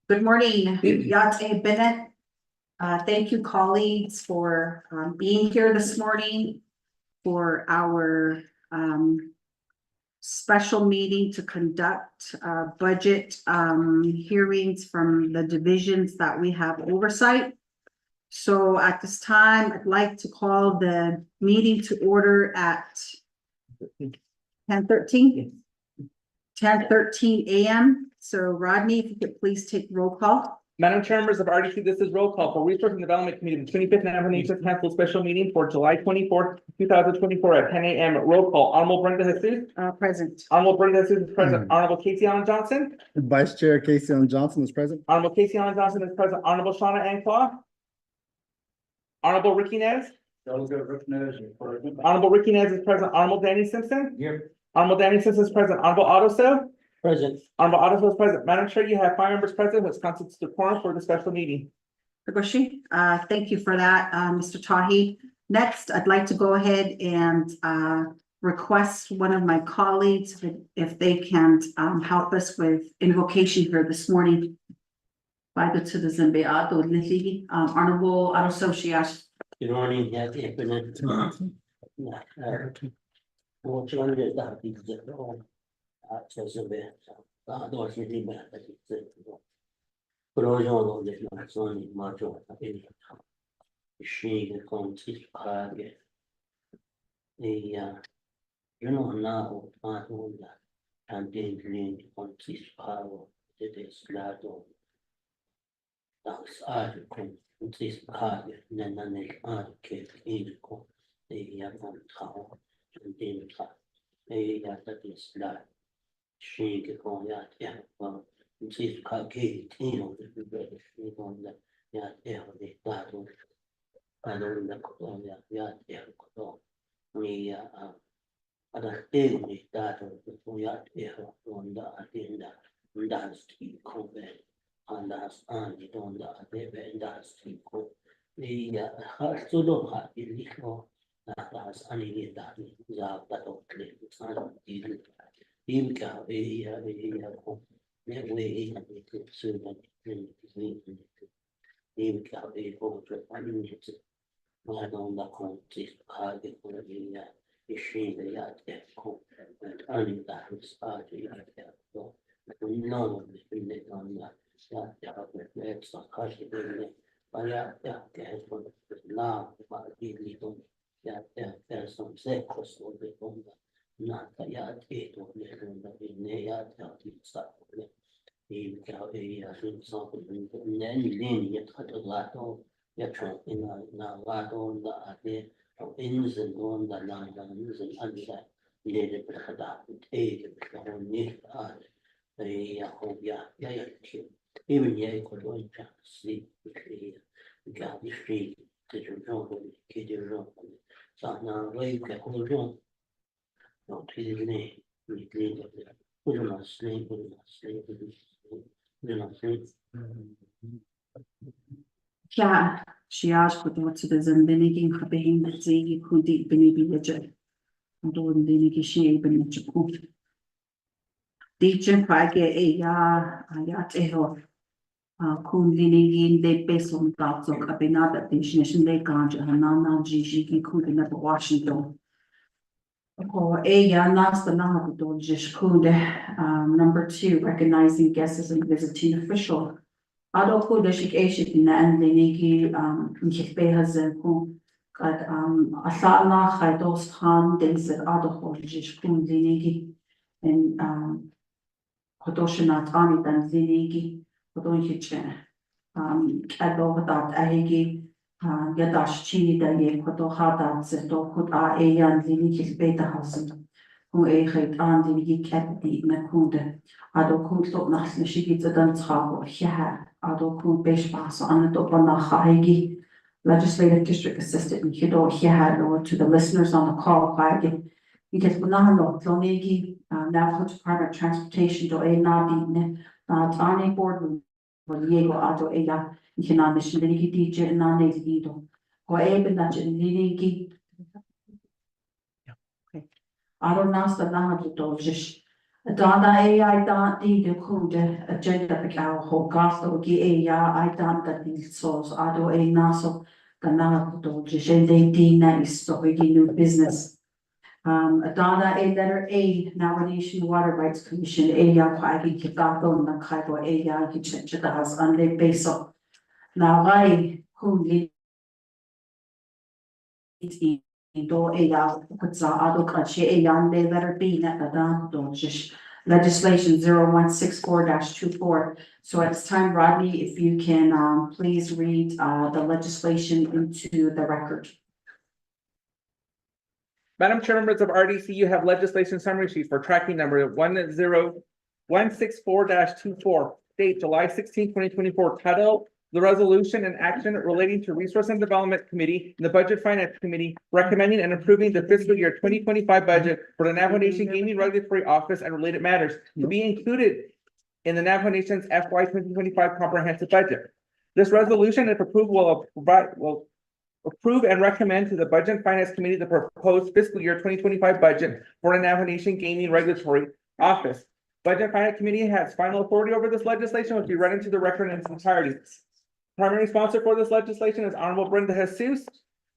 Good morning, Yate Bennett. Thank you, colleagues, for being here this morning for our special meeting to conduct budget hearings from the divisions that we have oversight. So at this time, I'd like to call the meeting to order at 10:13 a.m. So Rodney, if you could please take roll call. Madam Chair, members of RDC, this is roll call for Resource and Development Committee, the 25th Avenue Council Special Meeting for July 24th, 2024 at 10 a.m. Roll call. Honorable Brenda Jesus. Present. Honorable Brenda Jesus is present. Honorable Casey Allen Johnson. Vice Chair Casey Allen Johnson is present. Honorable Casey Allen Johnson is present. Honorable Shauna Anclaw. Honorable Ricky Nez. Honorable Ricky Nez is present. Honorable Danny Simpson. Here. Honorable Danny Simpson is present. Honorable Otto So. Present. Honorable Otto So is present. Madam Chair, you have 5 members present, which constitutes the quorum for the special meeting. Tagoshi, thank you for that, Mr. Tahi. Next, I'd like to go ahead and request one of my colleagues if they can help us with invocation here this morning. By the citizen, Honorable Association. Good morning, Yeah, she asked what the citizen beniging being the zig who did benibi legend. And all the benigation even much of Teacher Page Ayateho. Kun linigin de beson dots of cabinada definition de ganja hanana Gigi Kudin at Washington. Or Nasta Nahabudo Jish Kunde. Number 2, recognizing guests as a visiting official. Ado Kudashik Ashik and Linigi Nkebe has a Asana Haidos Han Days at Ado Jish Kun Linigi and Hodoshanat Ani than Linigi. Hodonhiche Adohadat Ahigi Yadash Chini Daye Kodohadat Zeto Hud Ayan Liniki Beta Hasan who a hate and Linigi Kapti Nakunde Ado Kunto Nasnashiki Zadanzhabo Hiha Ado Kun Beshbas Anadopana Haigi Legislative District Assistant in Hido Hiha or to the listeners on the call Haigi because Bunahano Tonigi National Department of Transportation do a Nabi Tani board Diego Ado Ella, Ikananish, Liniki DJ, and Nanido. Or Eben that Liniki. Okay. I don't know the Nahadu Dojish. Dada ai da di de kunde agenda pekau ho gasto gi ai da di sos ado naso kana do jende di na isto new business. Dada letter A, nomination water rights commission, ya kwagi kikato na kaibo ya kichechita has ande beso. Na vai huli do ya kutsa ado kache ande letter B na dada do jish. Legislation 0164-24. So it's time, Rodney, if you can please read the legislation into the record. Madam Chair, members of RDC, you have legislation summary sheet for tracking number 10164-24, date July 16, 2024, title, the resolution and action relating to Resource and Development Committee and the Budget Finance Committee recommending and approving the fiscal year 2025 budget for the Navajo Nation Gaming Regulatory Office and related matters to be included in the Navajo Nation's FY 2025 comprehensive budget. This resolution, if approved, will approve and recommend to the Budget and Finance Committee the proposed fiscal year 2025 budget for the Navajo Nation Gaming Regulatory Office. Budget and Finance Committee has final authority over this legislation, which will be read into the record in its entirety. Primary sponsor for this legislation is Honorable Brenda Jesus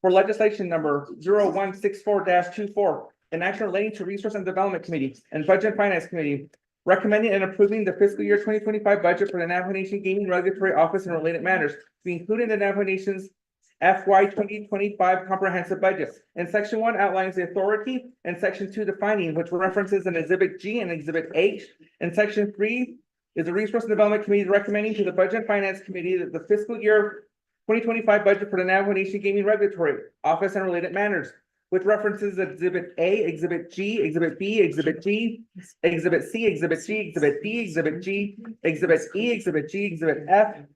for legislation number 0164-24, an action relating to Resource and Development Committee and Budget and Finance Committee, recommending and approving the fiscal year 2025 budget for the Navajo Nation Gaming Regulatory Office and related matters to be included in the Navajo Nation's FY 2025 comprehensive budget. And section 1 outlines the authority, and section 2 defining, which references an exhibit G and exhibit H. And section 3 is the Resource and Development Committee recommending to the Budget and Finance Committee that the fiscal year 2025 budget for the Navajo Nation Gaming Regulatory Office and related matters, which references exhibit A, exhibit G, exhibit B, exhibit G, exhibit C, exhibit G, exhibit D, exhibit G, exhibit E, exhibit G, exhibit F.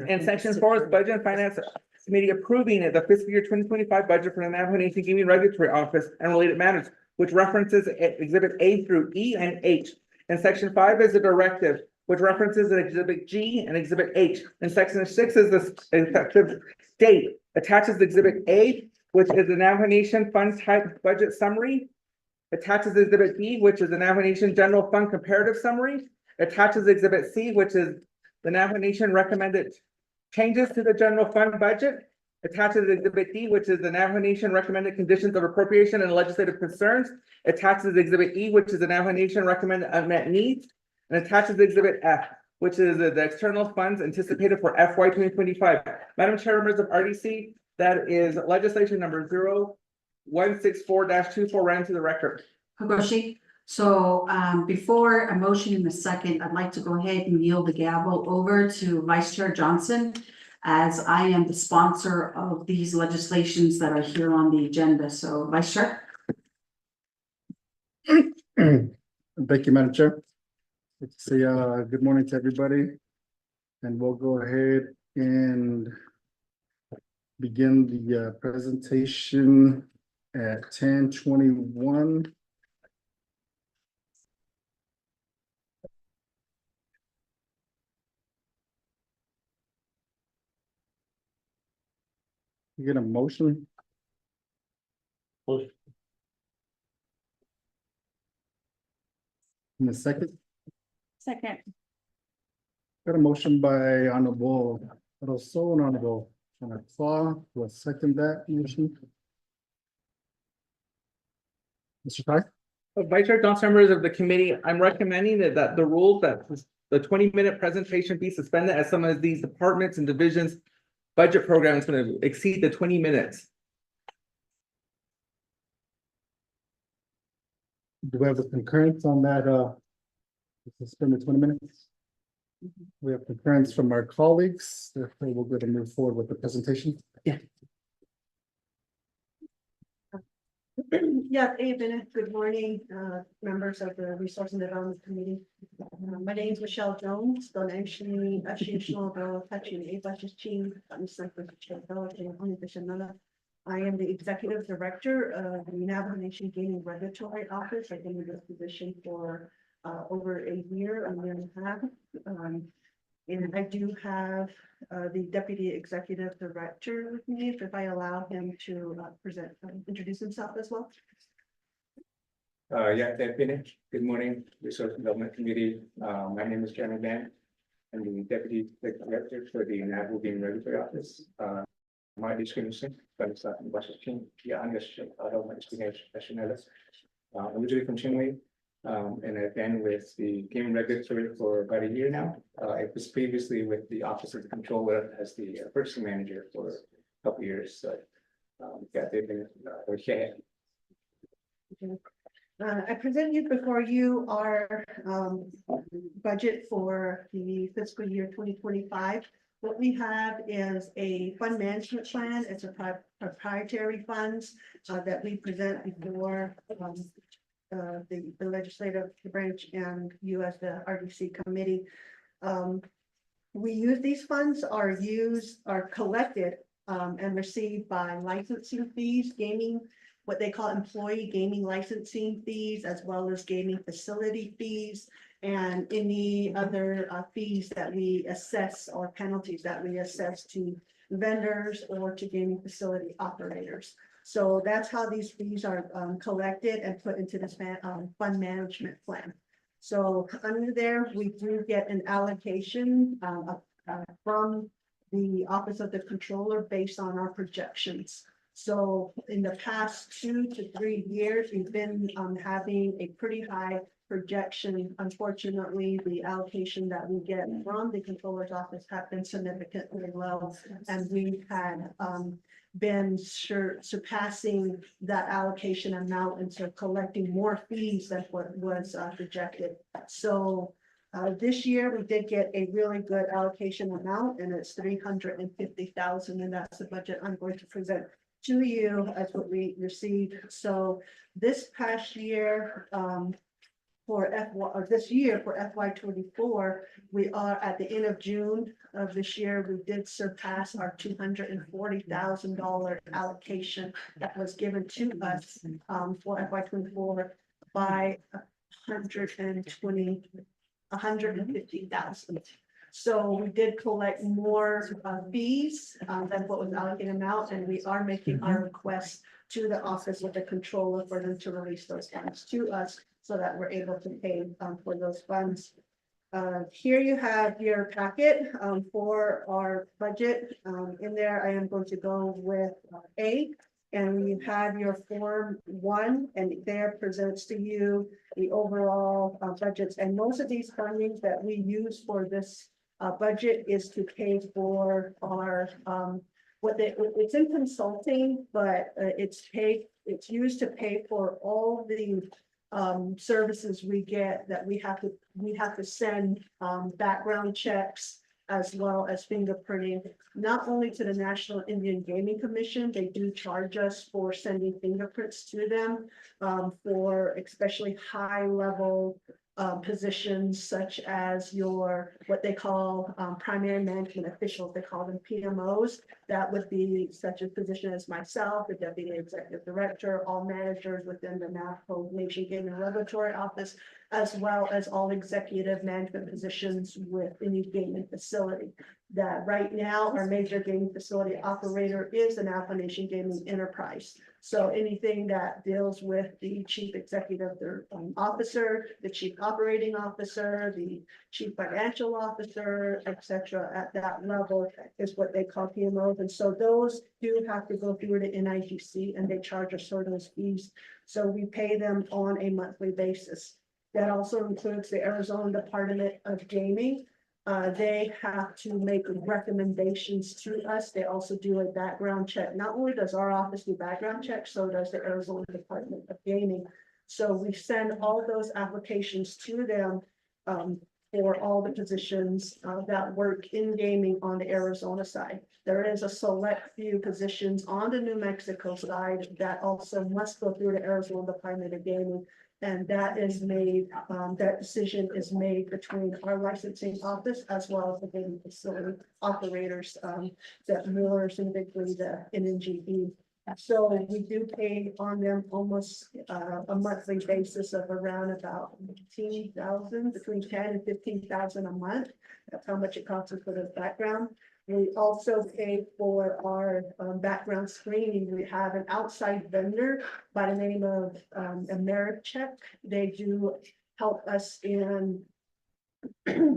And section 4 is Budget and Finance Committee approving the fiscal year 2025 budget for the Navajo Nation Gaming Regulatory Office and related matters, which references exhibit A through E and H. And section 5 is a directive, which references exhibit G and exhibit H. And section 6 is the effective date, attaches exhibit A, which is the Navajo Nation Fund Type Budget Summary, attaches exhibit B, which is the Navajo Nation General Fund Comparative Summary, attaches exhibit C, which is the Navajo Nation recommended changes to the general fund budget, attaches exhibit D, which is the Navajo Nation recommended conditions of appropriation and legislative concerns, attaches exhibit E, which is the Navajo Nation recommended unmet needs, and attaches exhibit F, which is the external funds anticipated for FY 2025. Madam Chair, members of RDC, that is legislation number 0164-24 ran to the record. Hagoshi. So before a motion in a second, I'd like to go ahead and yield the gavel over to Vice Chair Johnson, as I am the sponsor of these legislations that are here on the agenda. So Vice Chair. Thank you, Madam Chair. Let's say good morning to everybody. And we'll go ahead and begin the presentation at 10:21. You get a motion? In a second, Second. got a motion by Honorable Rosso and Honorable Claw. Will second that motion. Mr. Ty? Vice Chair Johnson, members of the committee, I'm recommending that the rules that the 20-minute presentation be suspended, as some of these departments and divisions budget program is going to exceed the 20 minutes. Do we have a concurrence on that? Suspend the 20 minutes? We have concurrence from our colleagues. Therefore, we're going to move forward with the presentation. Yeah, evening, good morning, members of the Resource and Development Committee. My name is Michelle Jones, donation, I am the Executive Director of the Navajo Nation Gaming Regulatory Office. I've been in this position for over a year and a half. And I do have the Deputy Executive Director with me, if I allow him to introduce himself as well. Yeah, Deputy. Good morning, Resource Development Committee. My name is Jeremy Van. I'm the Deputy Director for the National Game Regulatory Office. My discrimination, but sa Washington, yeah, originally from Chinle. And I've been with the Game Regulatory for about a year now. I was previously with the Office of the Controller as the purchasing manager for a couple years. So, yeah, they've been, okay. I present you before you our budget for the fiscal year 2025. What we have is a fund management plan. It's a proprietary funds that we present before the legislative branch and you as the RDC committee. We use these funds are collected and received by licensing fees, gaming, what they call employee gaming licensing fees, as well as gaming facility fees, and any other fees that we assess or penalties that we assess to vendors or to gaming facility operators. So that's how these fees are collected and put into this fund management plan. So under there, we do get an allocation from the Office of the Controller based on our projections. So in the past 2 to 3 years, we've been having a pretty high projection. Unfortunately, the allocation that we get from the Controller's Office have been significantly low, and we had been surpassing that allocation amount, and so collecting more fees than what was projected. So this year we did get a really good allocation amount, and it's $350,000, and that's the budget I'm going to present to you as what we received. So this past year, for FY 24, we are at the end of June of this year, we did surpass our $240,000 allocation that was given to us for FY 24 by 150,000. So we did collect more fees than what was allocated amount, and we are making our requests to the Office of the Controller for them to release those funds to us so that we're able to pay for those funds. Here you have your packet for our budget. In there, I am going to go with A, and we have your Form 1, and there presents to you the overall budgets. And most of these fundings that we use for this budget is to pay for our it's in consulting, but it's used to pay for all the services we get that we have to send background checks as well as fingerprinting, not only to the National Indian Gaming Commission. They do charge us for sending fingerprints to them for especially high level positions such as what they call primary management officials. They call them PMOs. That would be such a position as myself, the Deputy Executive Director, all managers within the Nation Gaming Regulatory Office, as well as all executive management positions with any gaming facility. That right now, our major gaming facility operator is the Nation Gaming Enterprise. So anything that deals with the Chief Executive Officer, the Chief Operating Officer, the Chief Financial Officer, etc., at that level is what they call PMOs. And so those do have to go through the NIGC, and they charge us for those fees. So we pay them on a monthly basis. That also includes the Arizona Department of Gaming. They have to make recommendations to us. They also do a background check. Not only does our office do background checks, so does the Arizona Department of Gaming. So we send all those applications to them for all the positions that work in gaming on the Arizona side. There is a select few positions on the New Mexico side that also must go through the Arizona Department of Gaming. And that is made, that decision is made between our licensing office as well as the gaming facility operators, that more specifically the NNGE. So we do pay on them almost a monthly basis of around about 15,000, between 10 and 15,000 a month. That's how much it costs us for the background. We also pay for our background screening. We have an outside vendor by the name of Americheck. They do help us in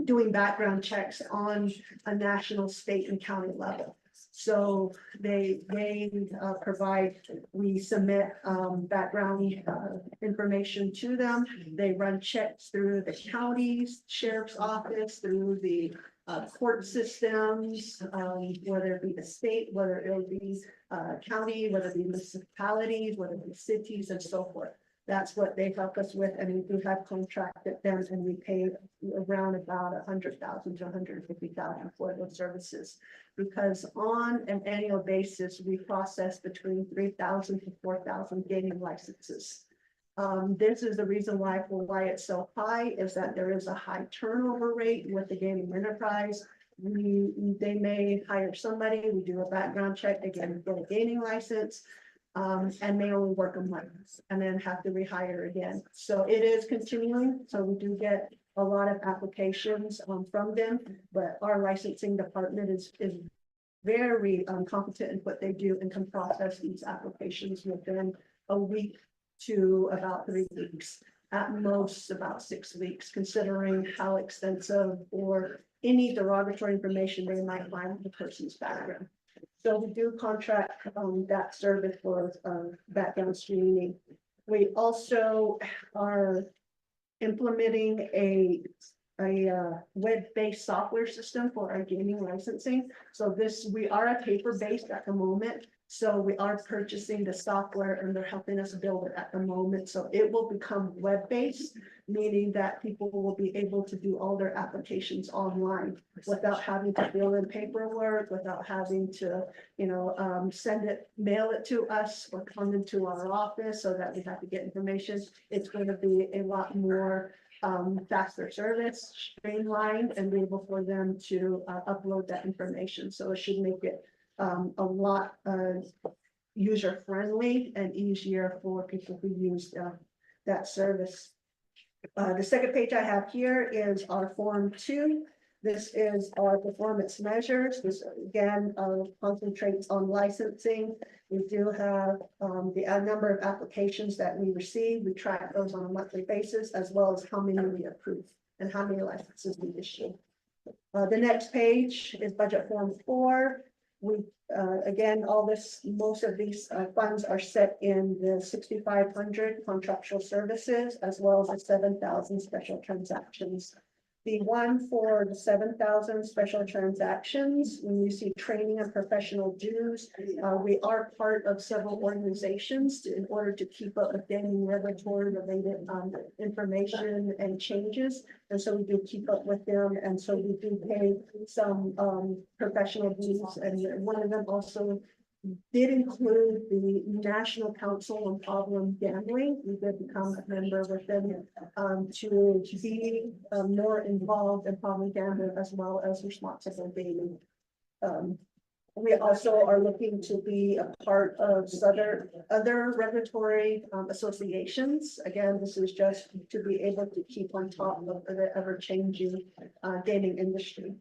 doing background checks on a national, state, and county level. So they provide, we submit background information to them. They run checks through the counties, sheriff's office, through the court systems, whether it be the state, whether it be county, whether it be municipalities, whether it be cities, and so forth. That's what they help us with, and we do have contracted them, and we pay around about 100,000 to 150,000 for those services. Because on an annual basis, we process between 3,000 to 4,000 gaming licenses. This is the reason why it's so high, is that there is a high turnover rate with the gaming enterprise. They may hire somebody, we do a background check, they get a gaming license. And may only work a month and then have to rehire again. So it is continuing. So we do get a lot of applications from them, but our licensing department is very competent in what they do and can process these applications within a week to about 3 weeks, at most about 6 weeks, considering how extensive or any derogatory information they might find in the person's background. So we do contract that service for background screening. We also are implementing a web-based software system for our gaming licensing. So we are a paper-based at the moment. So we are purchasing the software and they're helping us build it at the moment. So it will become web-based, meaning that people will be able to do all their applications online without having to fill in paperwork, without having to, mail it to us or come into our office so that we have to get information. It's going to be a lot more faster service, streamlined, and be able for them to upload that information. So it should make it a lot user friendly and easier for people who use that service. The second page I have here is our Form 2. This is our performance measures. This again concentrates on licensing. We do have the number of applications that we receive. We track those on a monthly basis, as well as how many we approve and how many licenses we issue. The next page is Budget Form 4. We, again, most of these funds are set in the 6,500 contractual services, as well as the 7,000 special transactions. The one for the 7,000 special transactions, when you see training and professional dues, we are part of several organizations in order to keep up with gaming regulatory related information and changes. And so we do keep up with them. And so we do pay some professional dues. And one of them also did include the National Council on Problem Gambling. We did become a member with them to be more involved in problem gambling as well as responsible gaming. We also are looking to be a part of other regulatory associations. Again, this is just to be able to keep on top of the ever-changing gaming industry.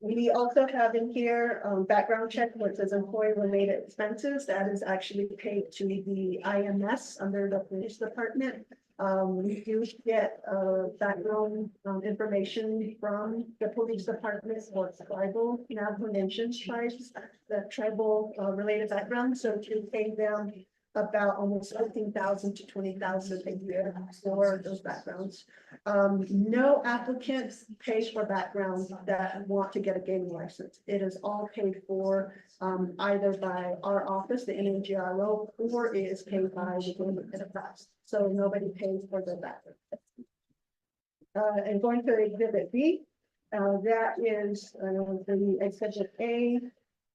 We also have in here background check, which says employee-related expenses. That is actually paid to the IMS under the police department. We do get background information from the police department for tribal Navajo tribes, the tribal related background. So to pay them about almost 15,000 to 20,000 a year for those backgrounds. No applicants pay for background that want to get a gaming license. It is all paid for either by our office, the NAGRO, or it is paid by the gaming enterprise. So nobody pays for the background. And going to Exhibit B, that is the Exhibit A.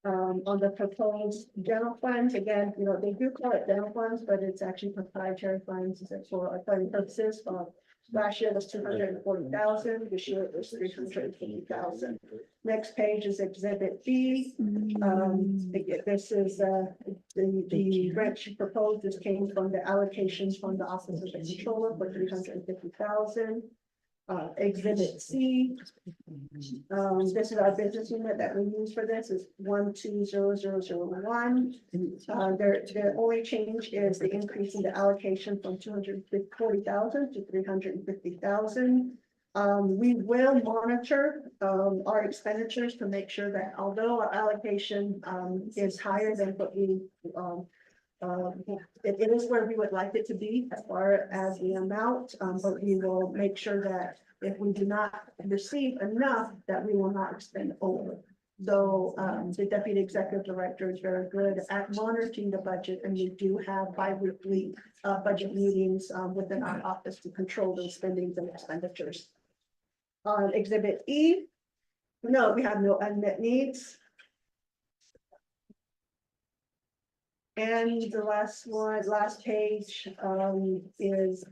On the proposed general funds, again, they do call it general funds, but it's actually proprietary funds for accounting purposes. Last year was 240,000. This year it was 350,000. Next page is Exhibit B. This is the grant she proposed. This came from the allocations from the Office of the Controller for 350,000. Exhibit C. This is our business unit that we use for this is 120001. Their only change is the increase in the allocation from 240,000 to 350,000. We will monitor our expenditures to make sure that although our allocation is higher than what we it is where we would like it to be as far as the amount, but we will make sure that if we do not receive enough, that we will not expend over. Though the deputy executive director is very good at monitoring the budget, and we do have bi-weekly budget meetings within our office to control those spendings and expenditures. On exhibit E, no, we have no unmet needs. And the last page, is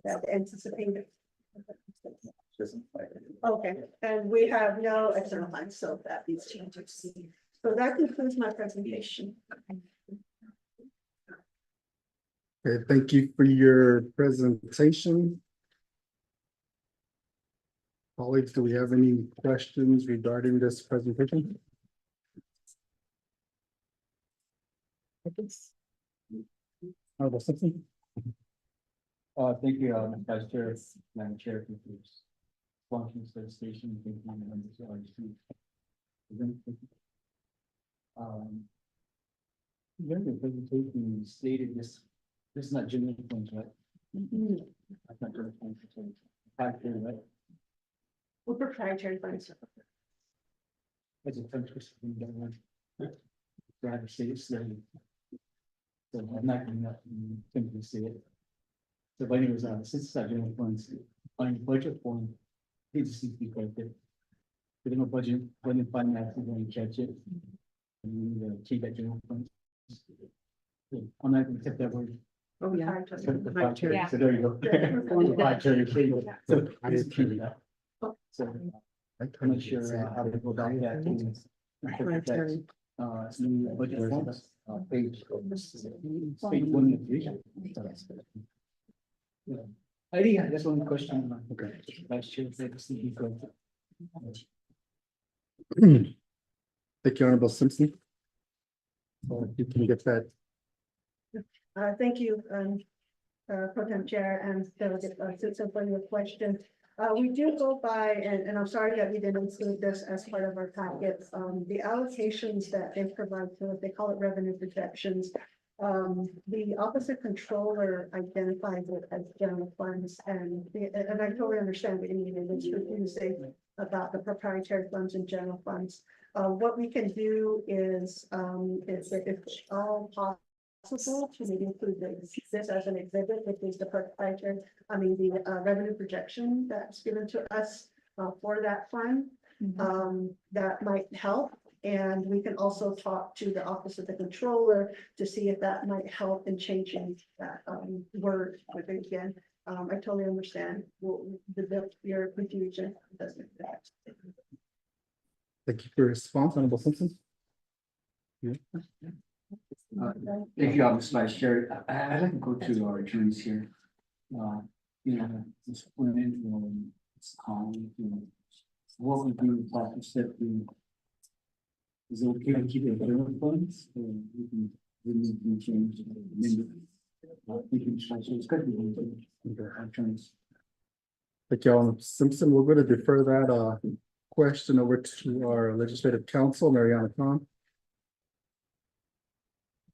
that anticipated. Okay, and we have no external funds, so that these changes. So that concludes my presentation. Okay, thank you for your presentation. Colleagues, do we have any questions regarding this presentation? Honorable Simpson? Thank you, Vice Chair, Madam Chair, for this functions for the station. Thank you, members of our team. During the presentation, you stated this is not general funds, right? That's not general funds, it's right? We're proprietary funds. As a function, rather say it's slowly. So I'm not going to simply say it. So, but anyways, since it's not general funds, on the budget form, it just needs to be corrected. If no budget, when the finance is going to catch it, and we need to change that general funds. Yeah, I'm not going to accept that word. Oh, yeah. Proprietary, so there you go. Proprietary, so I just keep it up. So I'm not sure how to go about that. Proprietary. New budget forms, page 1. I think that's one question. Okay. Vice Chair, let's see. Thank you, Honorable Simpson. You can get that. Thank you, Pro Tem Chair and Delegate Simpson for your question. We do go by, and I'm sorry that we didn't include this as part of our packets, the allocations that they provide to us, they call it revenue projections. The Office of Controller identifies it as general funds, and I totally understand what you mean, and it's confusing about the proprietary funds and general funds. What we can do is if all possible to maybe include this as an exhibit, which is the proprietary, the revenue projection that's given to us for that fund. That might help. And we can also talk to the Office of the Controller to see if that might help in changing that word. But again, I totally understand your confusion. Thank you for your response, Honorable Simpson. Thank you, Mr. Vice Chair. I'd like to go to our attorneys here. It's put into it's what we do about the step. Is it okay to keep it general funds? Or we can change the it's good to be attorneys. Thank you, Honorable Simpson. We're going to defer that question over to our legislative counsel, Mariana Khan.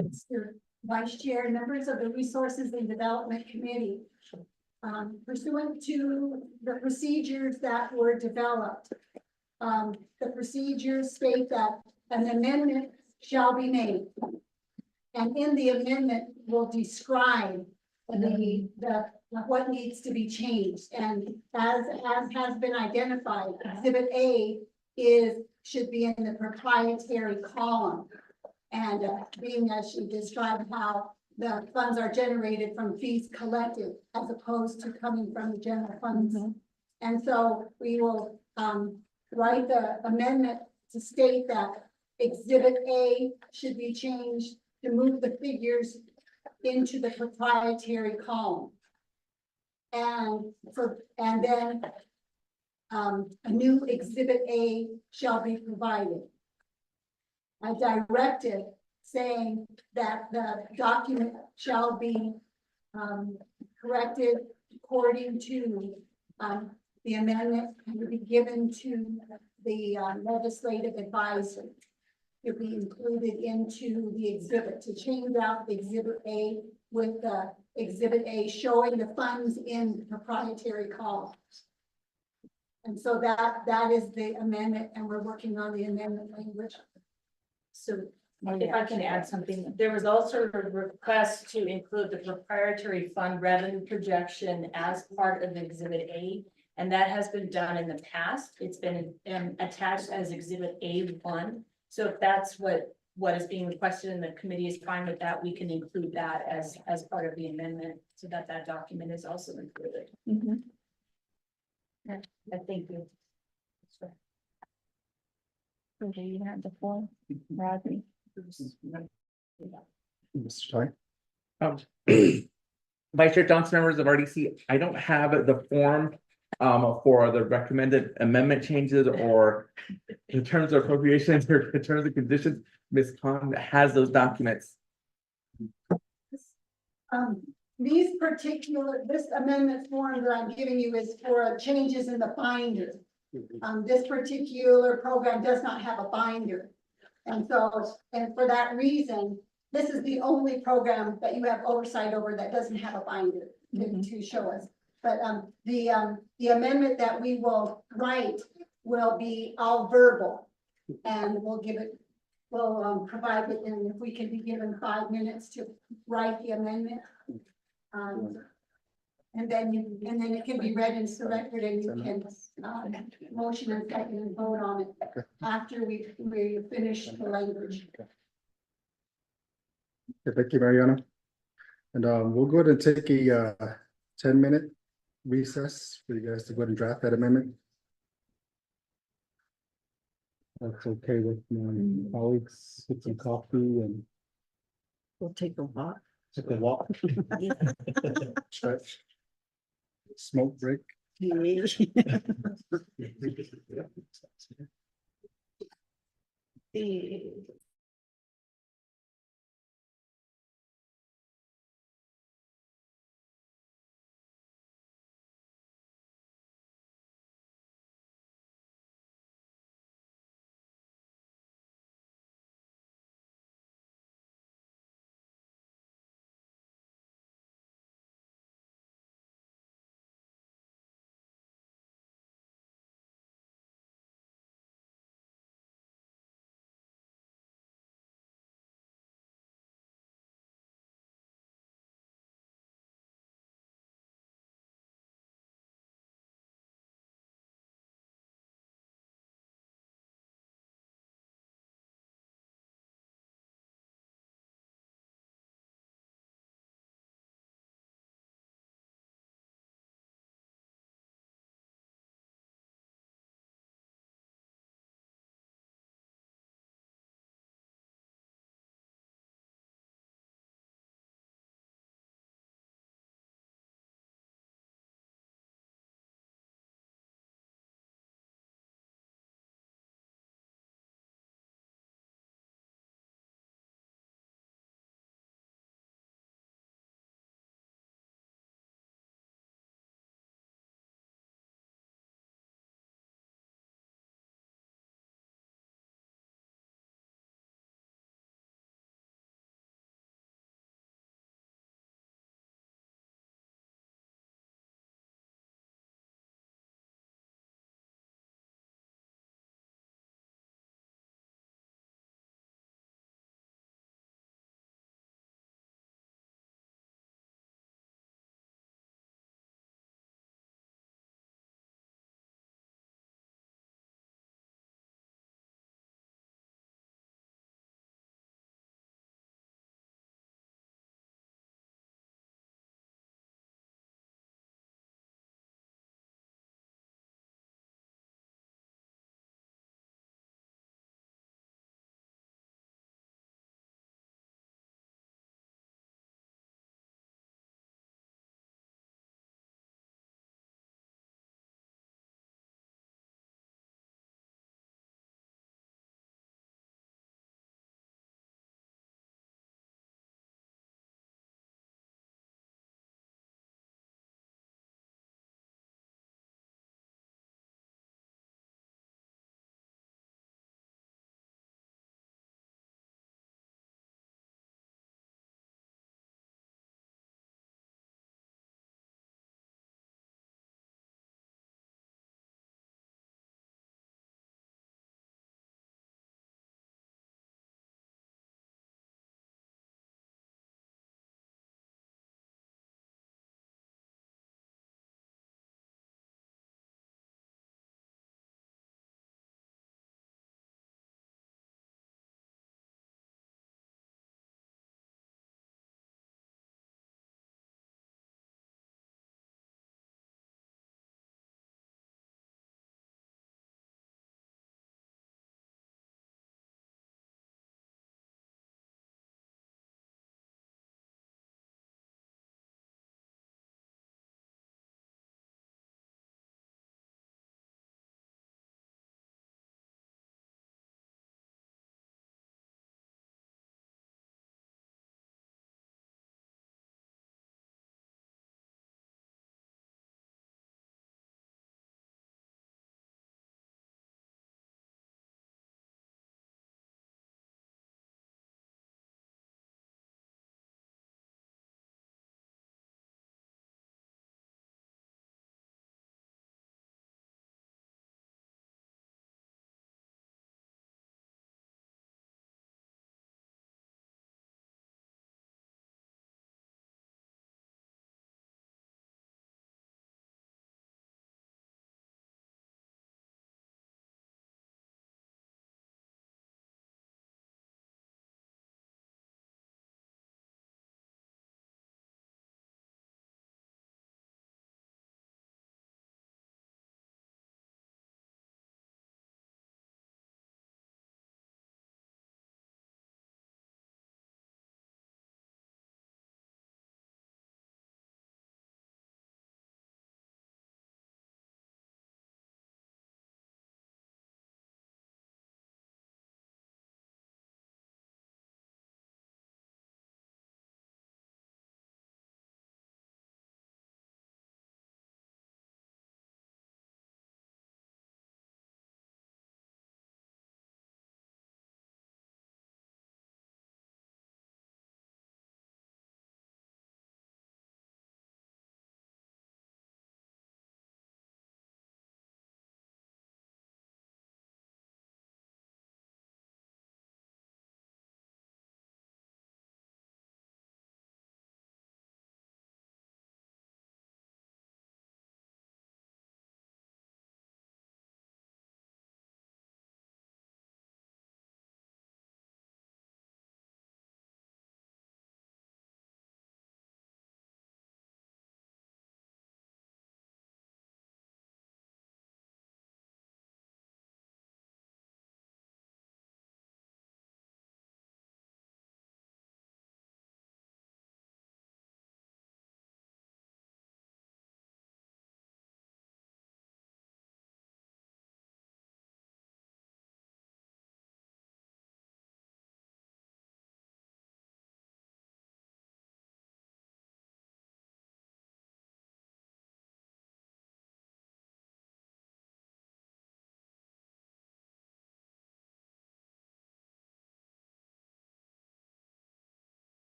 Mr. Vice Chair, members of the Resources and Development Committee. Pursuant to the procedures that were developed, the procedures state that an amendment shall be made. And in the amendment will describe what needs to be changed. And as has been identified, Exhibit A should be in the proprietary column. And being as she described how the funds are generated from fees collected as opposed to coming from the general funds. And so we will write the amendment to state that Exhibit A should be changed to move the figures into the proprietary column. And and then a new exhibit A shall be provided. A directive saying that the document shall be corrected according to the amendment and will be given to the legislative advisor. To be included into the exhibit, to change out the exhibit A with the exhibit A showing the funds in proprietary columns. And so that is the amendment, and we're working on the amendment language. So if I can add something, there was also a request to include the proprietary fund revenue projection as part of exhibit A. And that has been done in the past. It's been attached as exhibit A1. So if that's what is being requested and the committee is fine with that, we can include that as part of the amendment so that that document is also included. Thank you. Okay, you have the floor, Rodney. Mr. Ty? Vice Chair Johnson, members of RDC, I don't have the form for the recommended amendment changes or in terms of appropriations or in terms of conditions. Ms. Khan has those documents. This amendment form that I'm giving you is for changes in the binder. This particular program does not have a binder. And so, and for that reason, this is the only program that you have oversight over that doesn't have a binder to show us. But the amendment that we will write will be all verbal, and we'll provide it, and if we can be given 5 minutes to write the amendment. And then it can be read into the record, and you can motion and second and vote on it after we finish the language. Okay, thank you, Mariana. And we'll go ahead and take a 10-minute recess for you guys to go ahead and draft that amendment. That's okay with my colleagues, get some coffee and We'll take a walk. take a walk. Stretch. Smoke break.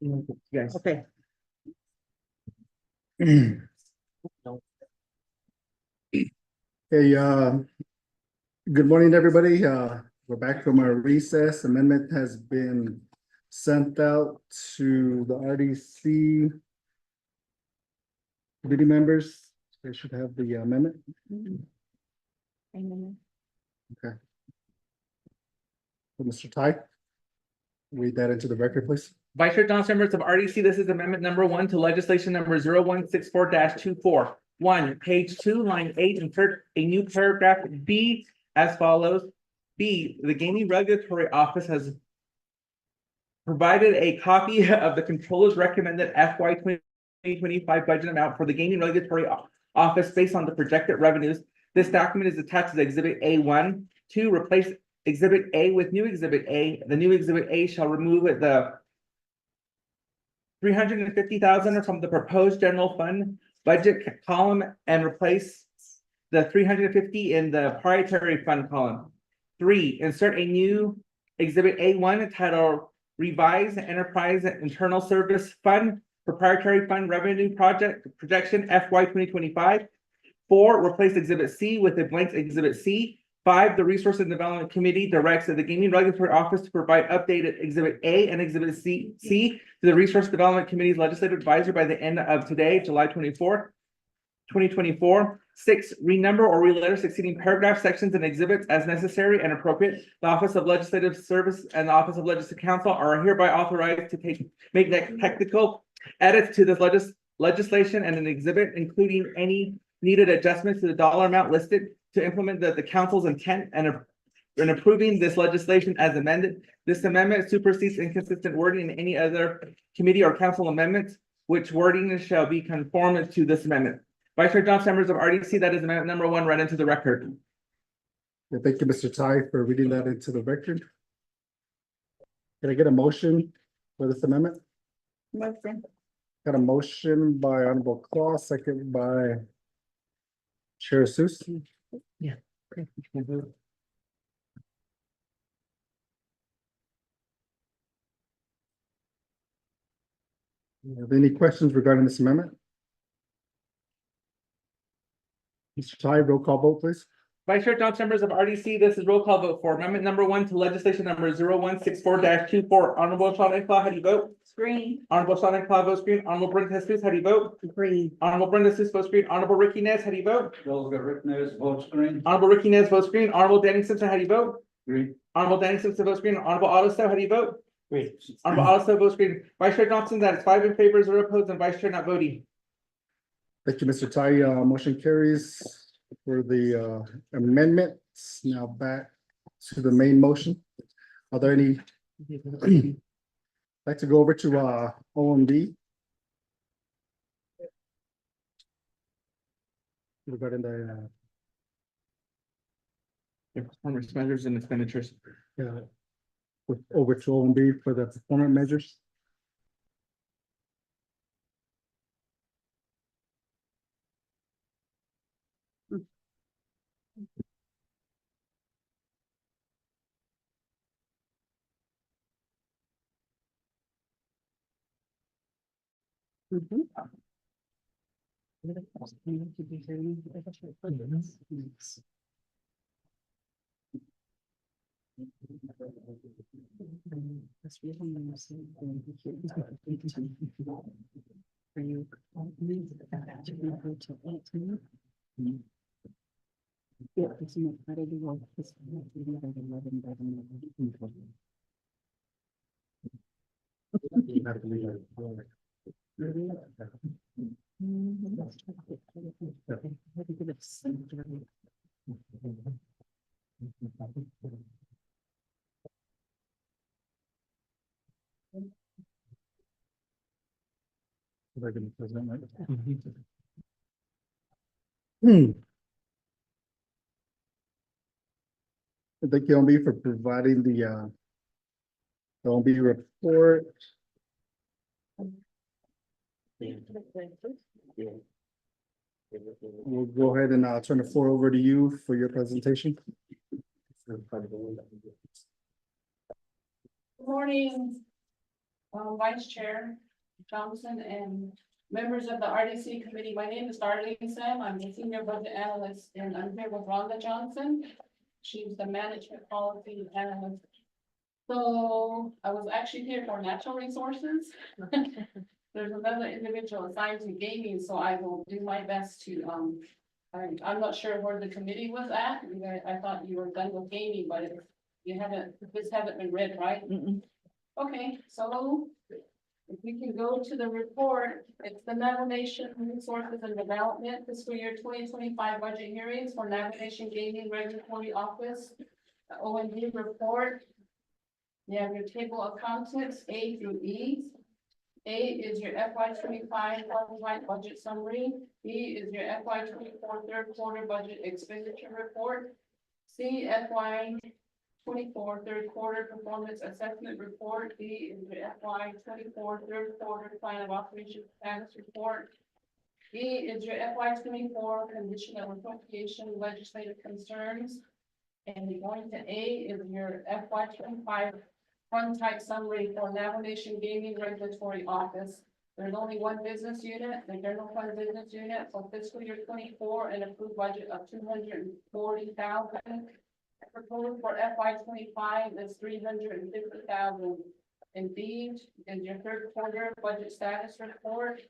Yes. Okay. Hey, good morning, everybody. We're back from our recess. Amendment has been sent out to the RDC committee members. They should have the amendment. Okay. So, Mr. Ty, read that into the record, please. Vice Chair Johnson, members of RDC, this is amendment number 1 to legislation number 0164-24. 1, page 2, line 8, insert a new paragraph B as follows. B, the Gaming Regulatory Office has provided a copy of the controller's recommended FY 2025 budget amount for the Gaming Regulatory Office based on the projected revenues. This document is attached to Exhibit A1. 2, replace Exhibit A with new Exhibit A. The new Exhibit A shall remove the 350,000 from the proposed general fund budget column and replace the 350 in the proprietary fund column. 3, insert a new Exhibit A1 entitled Revised Enterprise Internal Service Fund Proprietary Fund Revenue Project Projection FY 2025. 4, replace Exhibit C with a blank Exhibit C. 5, the Resource and Development Committee directs the Gaming Regulatory Office to provide updated Exhibit A and Exhibit C to the Resource Development Committee's legislative advisor by the end of today, July 24th, 2024. 6, renumber or reletter succeeding paragraphs, sections, and exhibits as necessary and appropriate. The Office of Legislative Service and the Office of Legislative Counsel are hereby authorized to make technical edits to this legislation and an exhibit, including any needed adjustments to the dollar amount listed to implement the council's intent and approving this legislation as amended. This amendment supersedes inconsistent wording in any other committee or council amendments, which wording shall be conformed to this amendment. Vice Chair Johnson, members of RDC, that is amendment number 1 read into the record. Yeah, thank you, Mr. Ty, for reading that into the record. Can I get a motion for this amendment? Motion. Got a motion by Honorable Claus, second by Chair Seuss. Have any questions regarding this amendment? Mr. Ty, roll call vote, please. Vice Chair Johnson, members of RDC, this is roll call vote for amendment number 1 to legislation number 0164-24. Honorable Sean Eclaw, how do you vote? Green. Honorable Sean Eclaw votes green. Honorable Brenda Jesus, how do you vote? Green. Honorable Brenda Jesus votes green. Honorable Ricky Nez, how do you vote? Rick Nez votes green. Honorable Ricky Nez votes green. Honorable Danny Simpson, how do you vote? Green. Honorable Danny Simpson votes green. Honorable Otto Stowe, how do you vote? Green. Honorable Otto Stowe votes green. Vice Chair Johnson, that is 5 in favor, 0 opposed, and Vice Chair not voting. Thank you, Mr. Ty. Motion carries for the amendments. Now back to the main motion. Are there any? I'd like to go over to OMD. Regarding the Performance measures and expenditures. over to OMB for the performance measures. Thank you, OMB, for providing the OMB report. We'll go ahead and turn the floor over to you for your presentation. Good morning. Vice Chair Johnson and members of the RDC committee. My name is Darlene Sam. I'm the senior budget analyst and I'm here with Rhonda Johnson. She's the management policy analyst. So I was actually here for natural resources. There's another individual assigned to gaming, so I will do my best to, I'm not sure where the committee was at. I thought you were done with gaming, but if you haven't, this hasn't been read, right? Okay, so if we can go to the report, it's the Navigation Resources and Development fiscal year 2025 budget hearings for Navigation Gaming Regulatory Office, O&D report. You have your table of contents, A through E. A is your FY 25 worldwide budget summary. B is your FY 24 third quarter budget expenditure report. C, FY 24 third quarter performance assessment report. D is your FY 24 third quarter plan of operation status report. E is your FY 24 condition of appropriation legislative concerns. And going to A is your FY 25 fund type summary for Navigation Gaming Regulatory Office. There's only one business unit, the general fund business unit for fiscal year 24, an approved budget of $240,000. Proposed for FY 25 is $350,000. And B is your third quarter budget status report.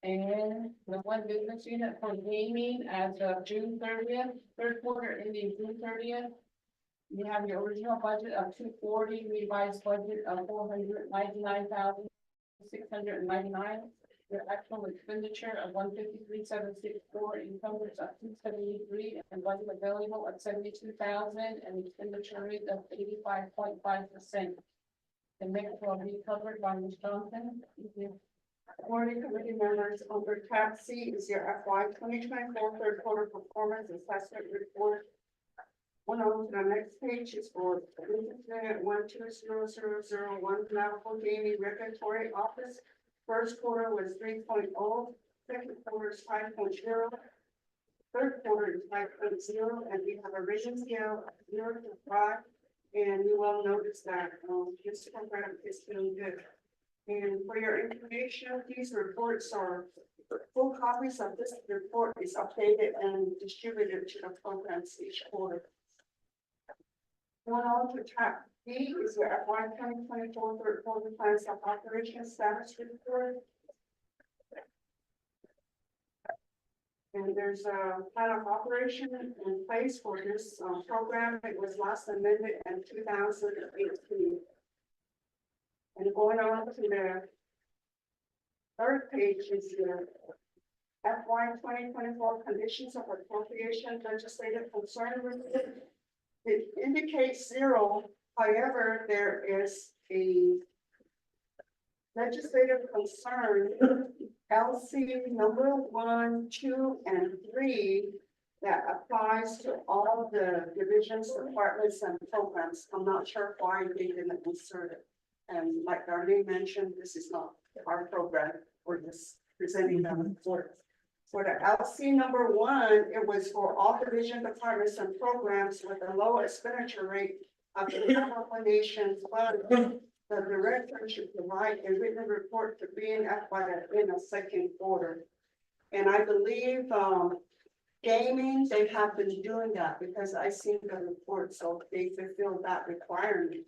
And the one business unit for gaming as of June 30th, third quarter ending June 30th. You have your original budget of 240, revised budget of 499,699. Your actual expenditure of 153,764, encumbrance of 273, and budget available at 72,000, and expenditure rate of 85.5%. The next will be covered by Ms. Johnson. Morning, committee members. Under tab C is your FY 2024 third quarter performance assessment report. One on to the next page is for business unit 120001 Navajo Gaming Regulatory Office. First quarter was 3.0, second quarter is 5.0, third quarter is 5.0, and we have a rating scale of 0 to 5. And you will notice that this program is doing good. And for your information, these reports are full copies of this report is updated and distributed to the programs each quarter. Going on to tab B is your FY 2024 third quarter plans of operation status report. And there's a plan of operation in place for this program. It was last amended in 2018. And going on to the third page is your FY 2024 conditions of appropriation legislative concern report. It indicates 0. However, there is a legislative concern, LC number 1, 2, and 3, that applies to all the divisions, departments, and programs. I'm not sure why they didn't insert it. And like Darlene mentioned, this is not our program. We're just presenting them for the LC number 1, it was for all division departments and programs with a low expenditure rate of the Nations Fund. The director should provide a written report to BNF by the in a second quarter. And I believe gaming, they have been doing that because I seen the report, so they fulfill that requirement.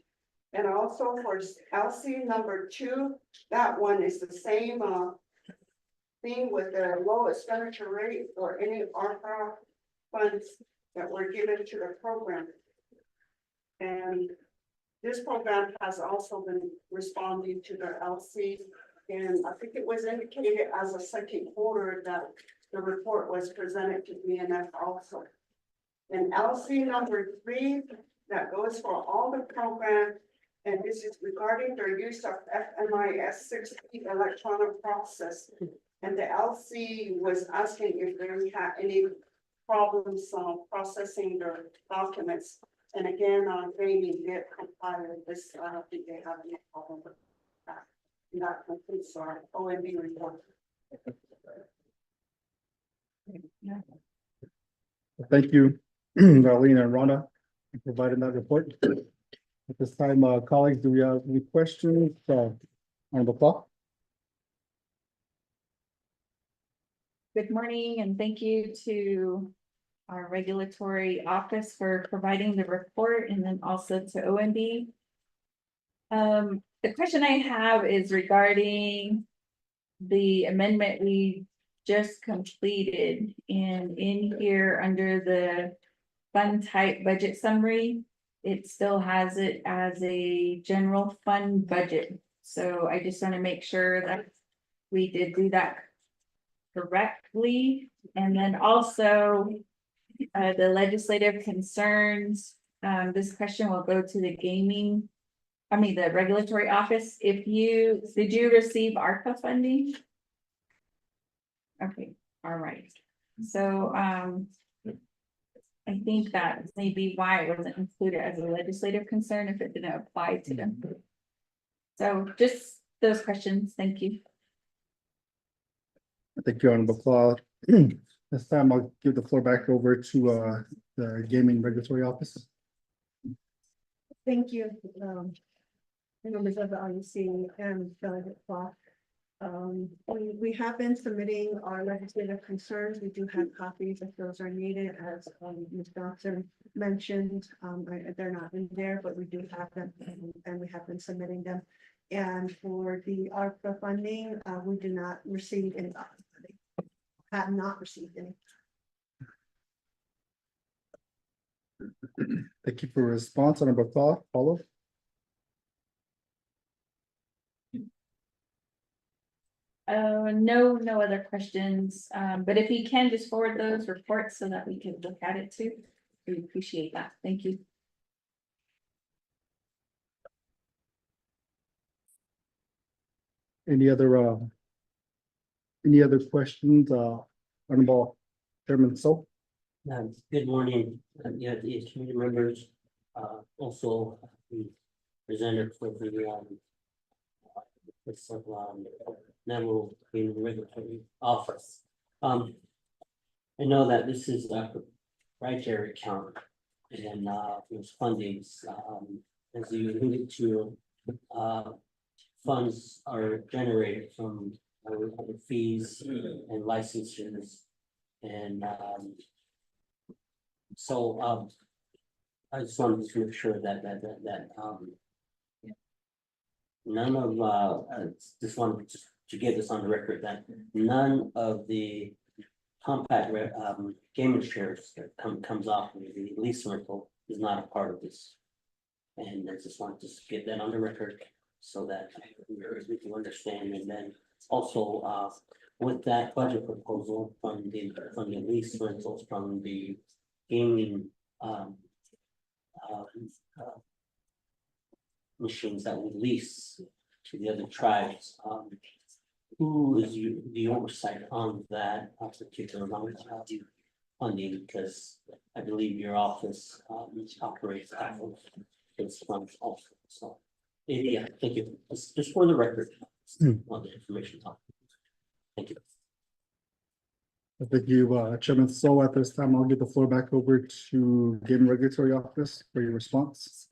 And also for LC number 2, that one is the same thing with the low expenditure rate or any ARPA funds that were given to the program. And this program has also been responding to the LC, and I think it was indicated as a second quarter that the report was presented to BNF also. And LC number 3, that goes for all the program, and this is regarding their use of FMIS 60 electronic process. And the LC was asking if they had any problems processing their documents. And again, they did comply with this. I don't think they have any problem with that. And that completes our OMB report. Thank you, Darlene and Rhonda, for providing that report. At this time, colleagues, do we have any questions? Honorable Paul. Good morning and thank you to our regulatory office for providing the report and then also to OMB. The question I have is regarding the amendment we just completed and in here under the fund type budget summary, it still has it as a general fund budget. So I just want to make sure that we did do that correctly. And then also the legislative concerns, this question will go to the the regulatory office. Did you receive ARPA funding? Okay, all right. So, I think that may be why it wasn't included as a legislative concern if it didn't apply to them. So just those questions, thank you. Thank you, Honorable Claude. This time I'll give the floor back over to the Gaming Regulatory Office. Thank you, members of the REC and Delegate Clark. We have been submitting our legislative concerns. We do have copies if those are needed, as Ms. Johnson mentioned. They're not in there, but we do have them and we have been submitting them. And for the ARPA funding, we do not receive any ARPA funding. Have not received any. Thank you for your response, Honorable Claude. Follow. No other questions, but if you can just forward those reports so that we can look at it too, we appreciate that. Thank you. Any other questions, Honorable Chairman So? Good morning, yeah, the community members, also the presenter for the National Gaming Regulatory Office. I know that this is a proprietary account and those fundings, as you alluded to, funds are generated from fees and licenses and so I just wanted to make sure that none of just wanted to get this on the record that none of the compact gaming shares that comes off of the lease rental is not a part of this. And I just wanted to get that on the record so that we can understand. And then also with that budget proposal from the lease rentals from the gaming machines that we lease to the other tribes, who is the oversight on that particular amount of funding? Because I believe your office operates out of those funds also. So yeah, thank you. Just for the record, on the information topic. Thank you. Thank you, Chairman So. At this time, I'll give the floor back over to Gaming Regulatory Office for your response.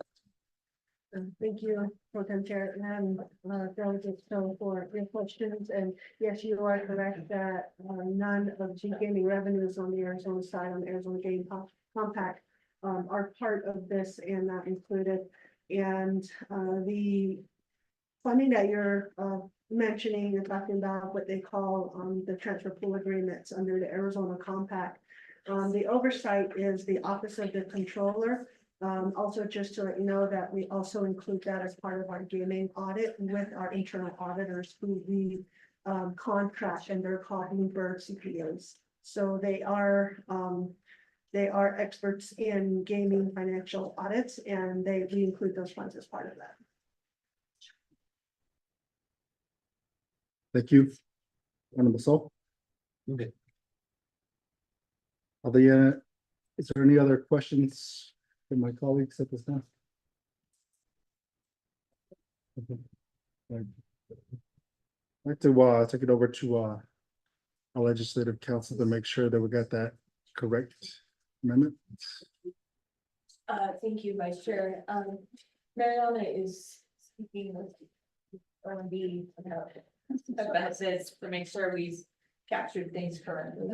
Thank you, Pro Tem Chair and Delegate So for your questions. And yes, you are correct that none of G gaming revenues on the Arizona side, on the Arizona Gaming Compact, are part of this and not included. And the funding that you're mentioning, you're talking about what they call the transfer pool agreements under the Arizona Compact. The oversight is the Office of the Controller. Also, just to let you know that we also include that as part of our gaming audit with our internal auditors who we contract, and they're called Bloomberg CPAs. So they are experts in gaming financial audits, and we include those funds as part of that. Thank you, Honorable So. Okay. Is there any other questions from my colleagues at this time? Okay. I'd like to take it over to our legislative council to make sure that we got that correct amendment. Thank you, Vice Chair. Mariana is speaking with O&D benefits to make sure we captured things correctly.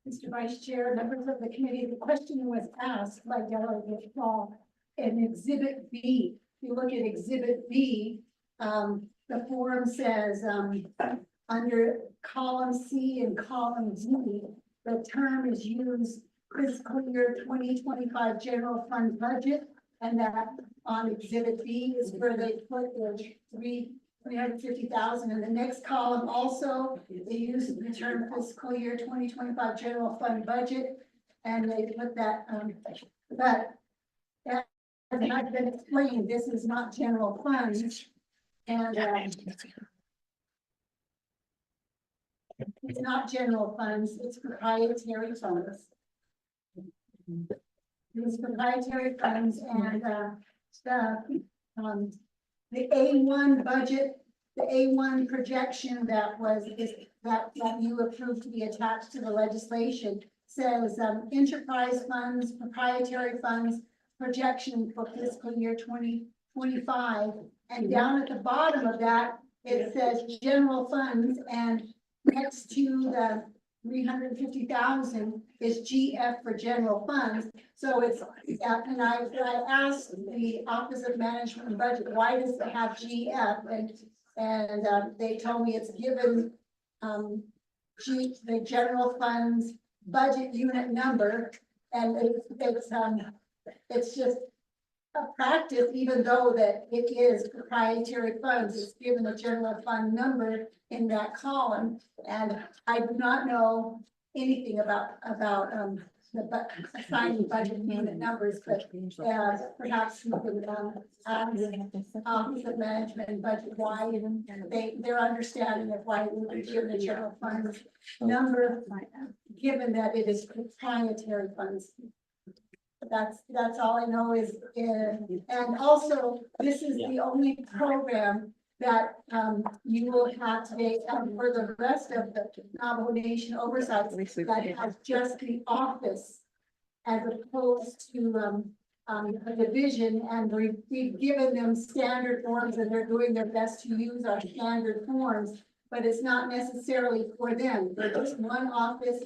Mr. Vice Chair, members of the committee, the question was asked by Delegate Paul in Exhibit B. If you look at Exhibit B, the form says, under column C and column D, the term is used fiscal year 2025 general fund budget. And that on Exhibit B is where they put the 350,000 in the next column also. They use the term fiscal year 2025 general fund budget. And they put that, but as has been explained, this is not general funds. And it's not general funds, it's proprietary funds. It's proprietary funds and the A1 budget, the A1 projection that you approved to be attached to the legislation says enterprise funds, proprietary funds, projection for fiscal year 2025. And down at the bottom of that, it says general funds, and next to the 350,000 is GF for general funds. So it's, and I asked the Office of Management and Budget, why does it have GF? And they told me it's given the general funds budget unit number, and it's just a practice, even though that it is proprietary funds, it's given a general fund number in that column. And I do not know anything about assigning budget unit numbers, but perhaps you can ask Office of Management and Budget why, and their understanding of why we would give the general funds number, given that it is proprietary funds. That's all I know is, and also, this is the only program that you will have today, for the rest of the Navajo Nation oversight, that has just the office as opposed to a division, and we've given them standard forms, and they're doing their best to use our standard forms, but it's not necessarily for them. They're just one office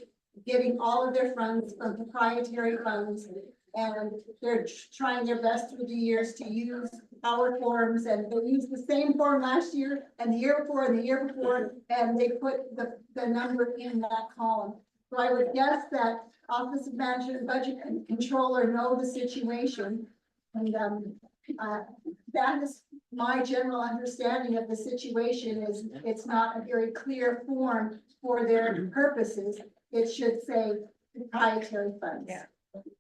getting all of their funds from proprietary funds. And they're trying their best through the years to use our forms, and they used the same form last year and the year before and the year before, and they put the number in that column. So I would guess that Office of Management and Budget and Controller know the situation. And that is my general understanding of the situation. Is it's not a very clear form for their purposes. It should say proprietary funds. Yeah.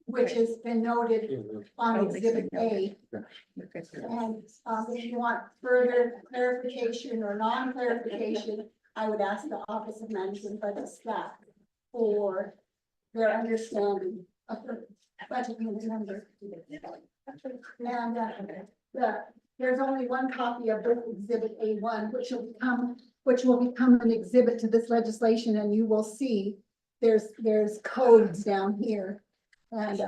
Which has been noted on Exhibit A. And if you want further clarification or non-clarification, I would ask the Office of Management Budget staff for their understanding of the budget unit number. And there's only one copy of this Exhibit A1, which will become an exhibit to this legislation, and you will see there's codes down here. And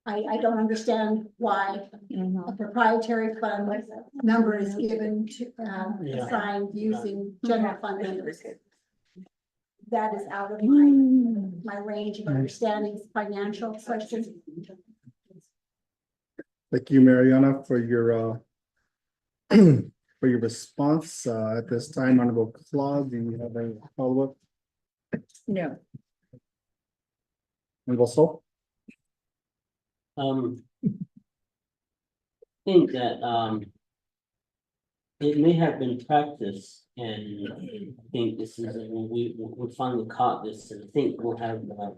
I don't understand why a proprietary fund number is given to assigned using general fund numbers. That is out of my range of understanding financial questions. Thank you, Mariana, for your response. At this time, Honorable Claude, do you have a follow-up? No. Honorable Sol? Think that it may have been practiced, and I think this is when we finally caught this, and I think we'll have the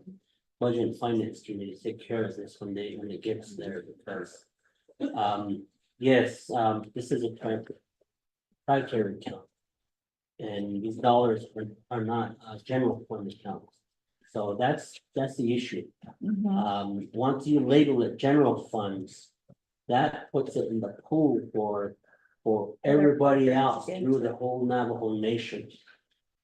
Budget and Finance Committee take care of this when it gets there, because yes, this is a proprietary account, and these dollars are not general fund accounts. So that's the issue. Once you label it general funds, that puts it in the pool for everybody else through the whole Navajo Nation.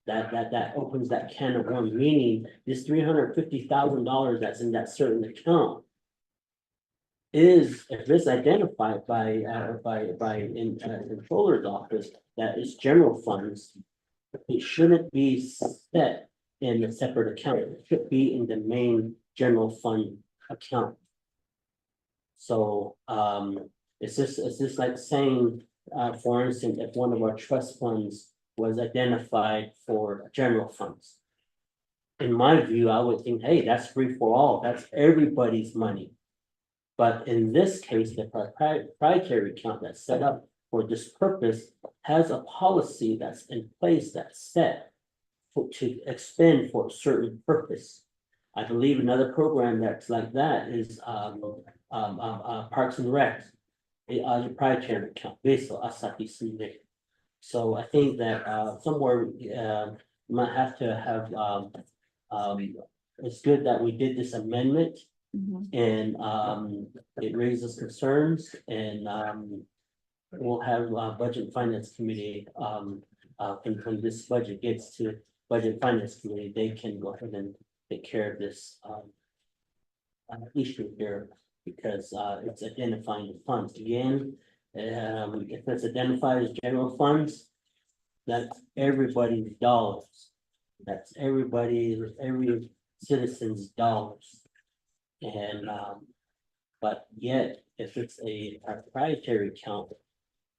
That opens that can of worms, meaning this $350,000 that's in that certain account if it's identified by in controller's office, that is general funds. It shouldn't be set in a separate account, it should be in the main general fund account. So, it's just like saying, for instance, if one of our trust funds was identified for general funds. In my view, I would think, hey, that's free for all, that's everybody's money. But in this case, the proprietary account that's set up for this purpose has a policy that's in place that's set to expend for a certain purpose. I believe another program that's like that is Parks and Rec. A proprietary account, based on Asaki Sude. So I think that somewhere you might have to have it's good that we did this amendment. And it raises concerns and we'll have Budget and Finance Committee, when this budget gets to Budget and Finance Committee, they can go ahead and take care of this issue here, because it's identifying the funds again. If it's identified as general funds, that's everybody's dollars. That's every citizen's dollars. And but yet, if it's a proprietary account,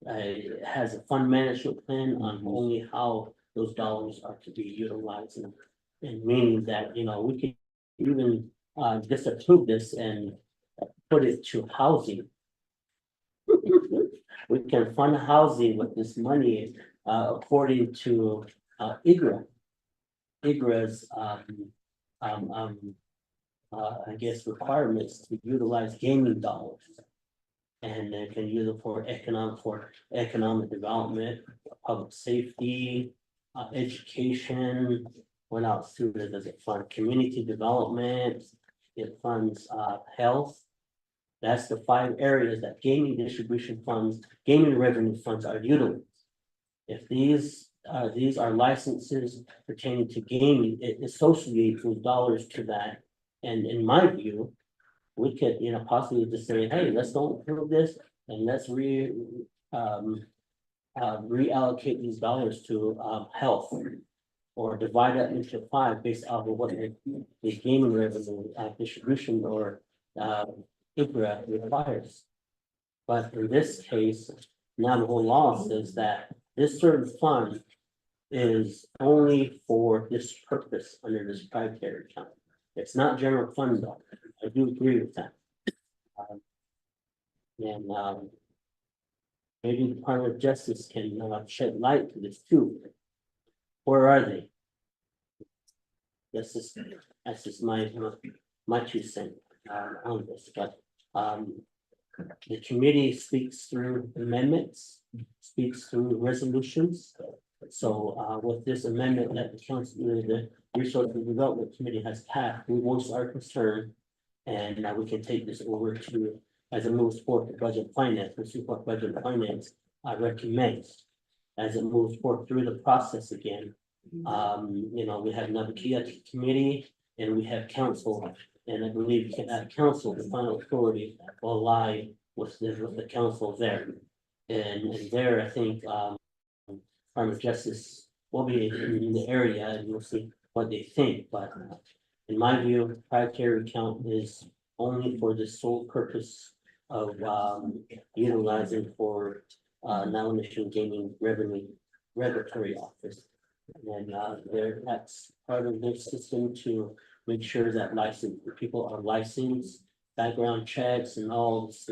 it has a fund management plan on only how those dollars are to be utilized, and meaning that, you know, we could even disapprove this and put it to housing. We can fund housing with this money according to IGRA. IGRA's I guess requirements to utilize gaming dollars. And they can use it for economic development, public safety, education. What else too does it fund? Community development, it funds health. That's the 5 areas that gaming distribution funds, gaming revenue funds are utilized. If these are licenses pertaining to gaming, it associates those dollars to that. And in my view, we could, you know, possibly just say, hey, let's don't approve this and let's reallocate these dollars to health. Or divide it into 5 based off of what the gaming revenue distribution or IGRA requires. But in this case, now the whole law says that this certain fund is only for this purpose under this proprietary account. It's not general fund though. I do agree with that. Maybe the Department of Justice can shed light to this too. Where are they? That's just my 2 cents on this, but the committee speaks through amendments, speaks through resolutions. So with this amendment that the council, the Resource and Development Committee has passed, we voice our concern. And now we can take this over to, as it moves forward to Budget Finance, we see what Budget Finance recommends. As it moves forward through the process again, you know, we have another key committee and we have council. And I believe at council, the final authority will lie with the council there. And there, I think, Department of Justice will be in the area and we'll see what they think, but in my view, proprietary account is only for the sole purpose of utilizing for non-mission gaming revenue regulatory office. And that's part of their system to make sure that people are licensed, background checks and all this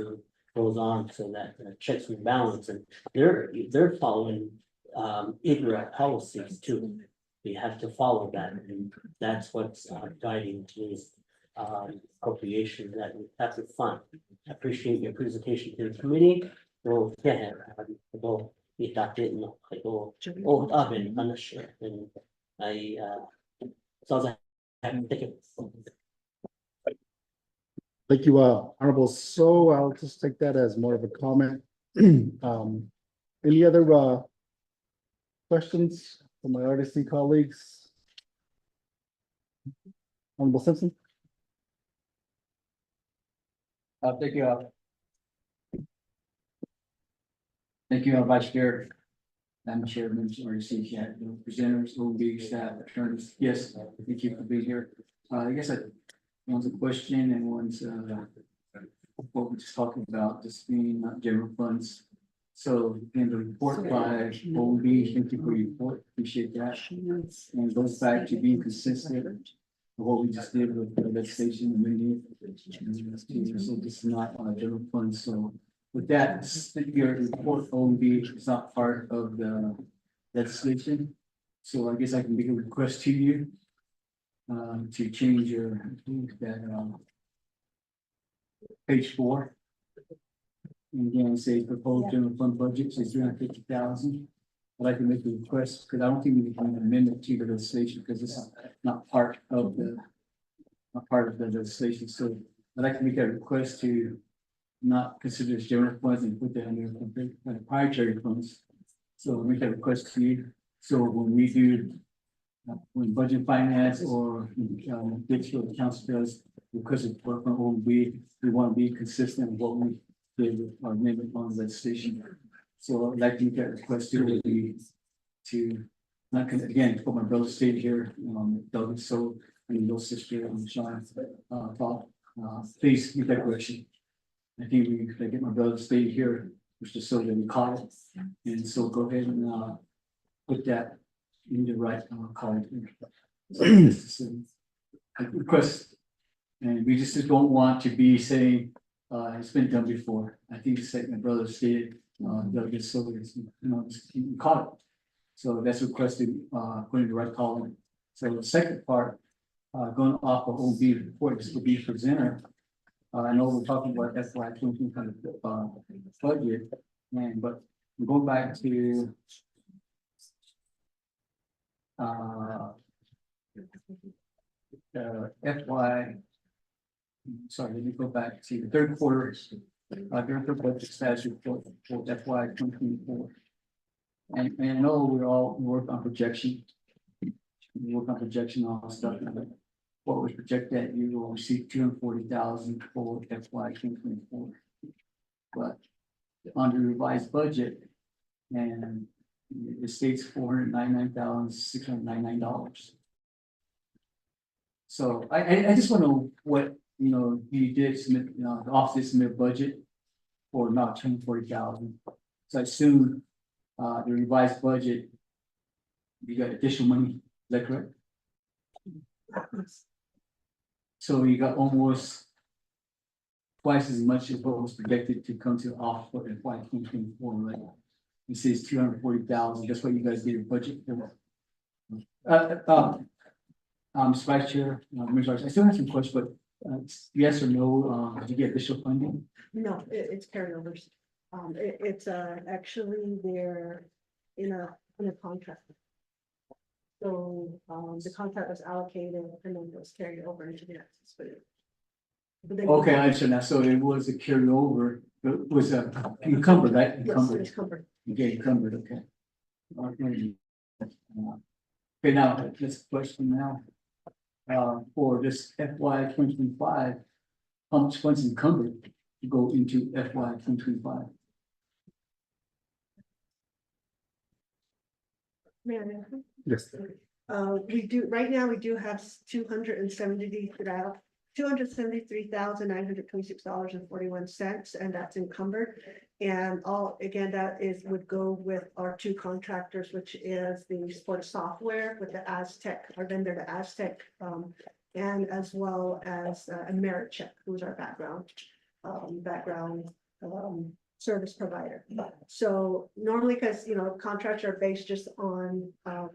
goes on so that checks and balance, and they're following IGRA policies too. We have to follow that, and that's what's guiding these appropriations that we have to fund. I appreciate your presentation to the committee. Go ahead, go oven, I'm not sure, and so I take it. Thank you, Honorable. So I'll just take that as more of a comment. Any other questions from my RDC colleagues? Honorable Simpson? Thank you. Thank you, Vice Chair. Madam Chair, members of the RDC, presenters, OB, staff, attorneys. Yes, thank you for being here. I guess one's a question and one's what we're just talking about, just being general funds. So in the report by OB, thank you for your report, appreciate that. And it goes back to being consistent with what we just did with the legislation amending. So this is not general funds, so with that, your report OB is not part of the legislation. So I guess I can make a request to you to change your, that page 4. And again, say proposed general fund budget, say 350,000. I'd like to make a request, because I don't think we can amend it to the legislation, because this is not part of the legislation. So I'd like to make a request to not consider as general funds and put that under proprietary funds. So we make a request to you. So when we do, when budget finance or digital accounts does request of work from OB, we want to be consistent with what we did with our amendment on legislation. So I'd like to make that request to not again put my brother stayed here, Doug, so and your sister and Sean please make that correction. I think we could get my brother stayed here, which is so that we caught it. And so go ahead and put that in the right column. So this is a request, and we just don't want to be saying it's been done before. I think it's like my brother stated, Doug, so it's, we caught it. So that's requested, put in the right column. So the second part, going off of OB report, this will be presenter. I know we're talking about FY 20 kind of budget, and but we go back to FY. Sorry, let me go back to the third quarter. Third budget status report for FY 2024. And I know we all work on projection. We work on projection on all stuff. What was projected that you will receive 240,000 for FY 2024. But on the revised budget, and it states $499,699. So I just want to know what you did submit, the office did submit a budget for about 240,000. So I assume the revised budget, you got additional money, is that correct? So you got almost twice as much as what was projected to come to office for FY 2024, right? It says 240,000, that's what you guys did your budget for. Vice Chair, I still have some questions, but yes or no, did you get additional funding? No, it's carryovers. It's actually they're in a contract. So the contract was allocated and then it was carried over into the next fiscal year. Okay, I understand that. So it was a carryover, but it was encumbered, right? Yes, Encumbered. it's covered. Okay, encumbered, okay. Okay, now, this question now. For this FY 2025, how much funds encumbered to go into FY 2025? Yes. We do, right now, we do have $273,926.41, and that's encumbered. And again, that would go with our two contractors, which is the sport software with the Aztec, our vendor, the Aztec, and as well as Americheck, who's our background service provider. So normally, because contracts are based just on a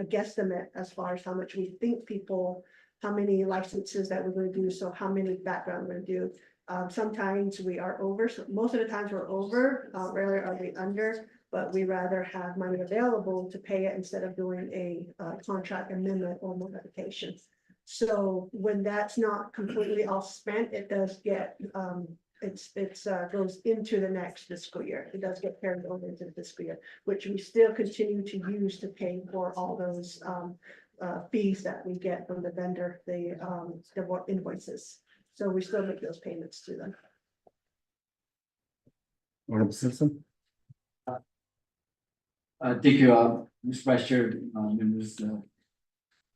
guesstimate as far as how much we think people, how many licenses that we're going to do, so how many background we're going to do. Sometimes we are over, so most of the times we're over, rarely are we under, but we rather have money available to pay it instead of doing a contract amendment or modification. So when that's not completely all spent, it does get goes into the next fiscal year. It does get carried over into the fiscal year, which we still continue to use to pay for all those fees that we get from the vendor, the invoices. So we still make those payments to them. Honorable Simpson. Thank you, Mr. Vice Chair, members,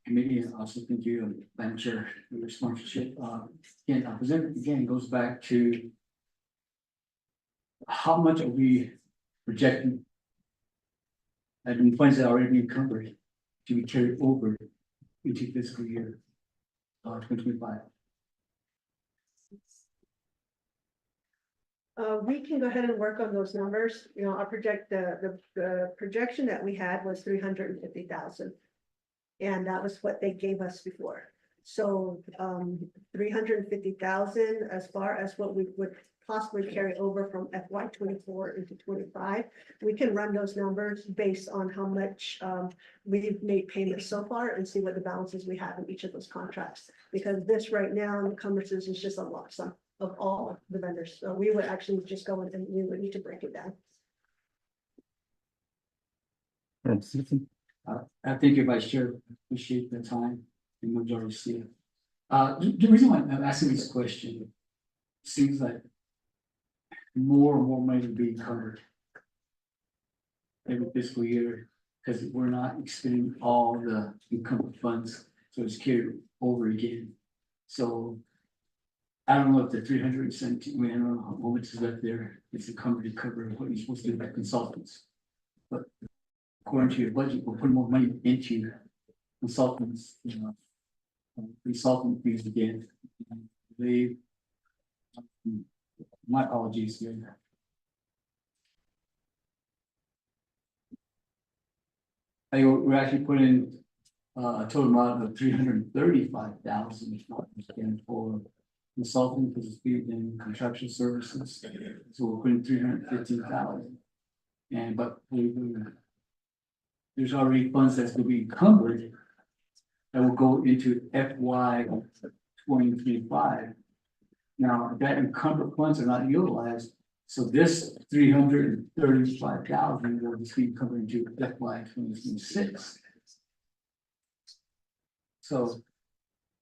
committee, and also thank you, Madam Chair, for your sponsorship. Again, present again goes back to how much are we projecting and in funds that are already encumbered to be carried over into fiscal year 2025. We can go ahead and work on those numbers. You know, the projection that we had was 350,000. And that was what they gave us before. So, 350,000 as far as what we would possibly carry over from FY 24 into 25. We can run those numbers based on how much, we've made payments so far and see what the balances we have in each of those contracts. Because this right now, encumbrances is just a lump sum of all the vendors. So we would actually just go in and we would need to break it down. Honorable Simpson. I thank you, Vice Chair, appreciate the time and majority see it. The reason why I'm asking this question, seems like more and more money is being covered every fiscal year, because we're not expending all the encumbered funds, so it's carried over again. So I don't know if the 317, I don't know how much is left there, it's encumbered to cover what you're supposed to do by consultants. But according to your budget, we'll put more money into consultants, consultant fees again. They, my apologies here. We're actually putting a total amount of 335,000 for consulting, because it's in construction services. So we're putting 315,000. And but there's already funds that's going to be encumbered that will go into FY 2025. Now, that encumbered funds are not utilized, so this 335,000 will just be encumbered into FY 2026. So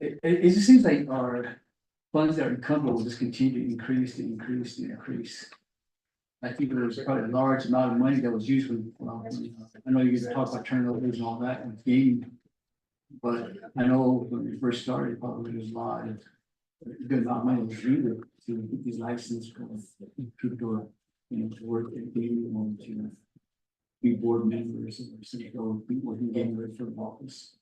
it just seems like our funds that are encumbered will just continue to increase. I think there was probably a large amount of money that was used when, I know you guys talk about turnovers and all that and gain. But I know when we first started, probably there was a lot of good amount of money was needed to get these licenses for people to work at gaming or to be board members or be working game ready for the office.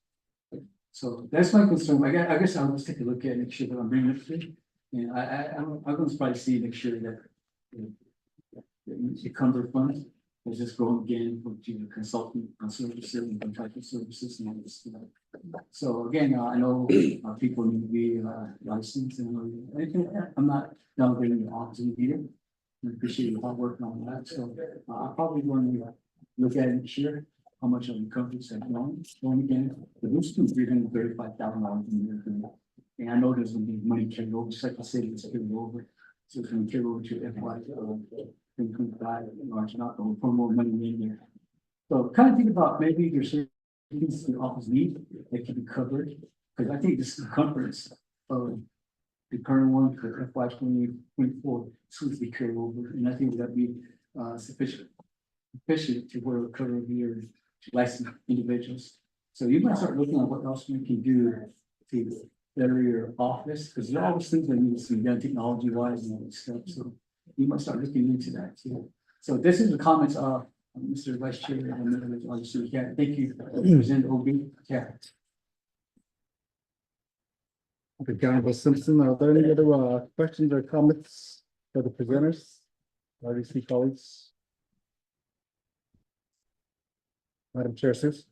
So that's my concern. I guess I'll just take a look at it, make sure that I'm bringing it to. And I'm going to probably see, make sure that the encumbered funds is just growing again to consulting on services and contracting services and all this stuff. So again, I know people need to be licensed and I'm not downgrading the office either. I appreciate your hard work on that. So I'm probably going to look at it this year, how much of the companies have grown again. The boost to $335,000 a year. And I know there's going to be money carried over, just like I said, it's carried over. So it's going to carry over to FY 2025, not going to put more money in there. So kind of think about maybe there's certain things the office need that can be covered, because I think this circumference of the current one for FY 2024 seems to be carried over, and I think that'd be sufficient to where we're covering here to license individuals. So you might start looking at what else we can do to better your office, because there are always things that need to be done technology wise and all that stuff. So you might start looking into that too. So this is the comments of Mr. Vice Chair and members of the city. Thank you, President OB. Yeah. Okay, Honorable Simpson, are there any other questions or comments for the presenters? RDC colleagues? Madam Chair, Seuss?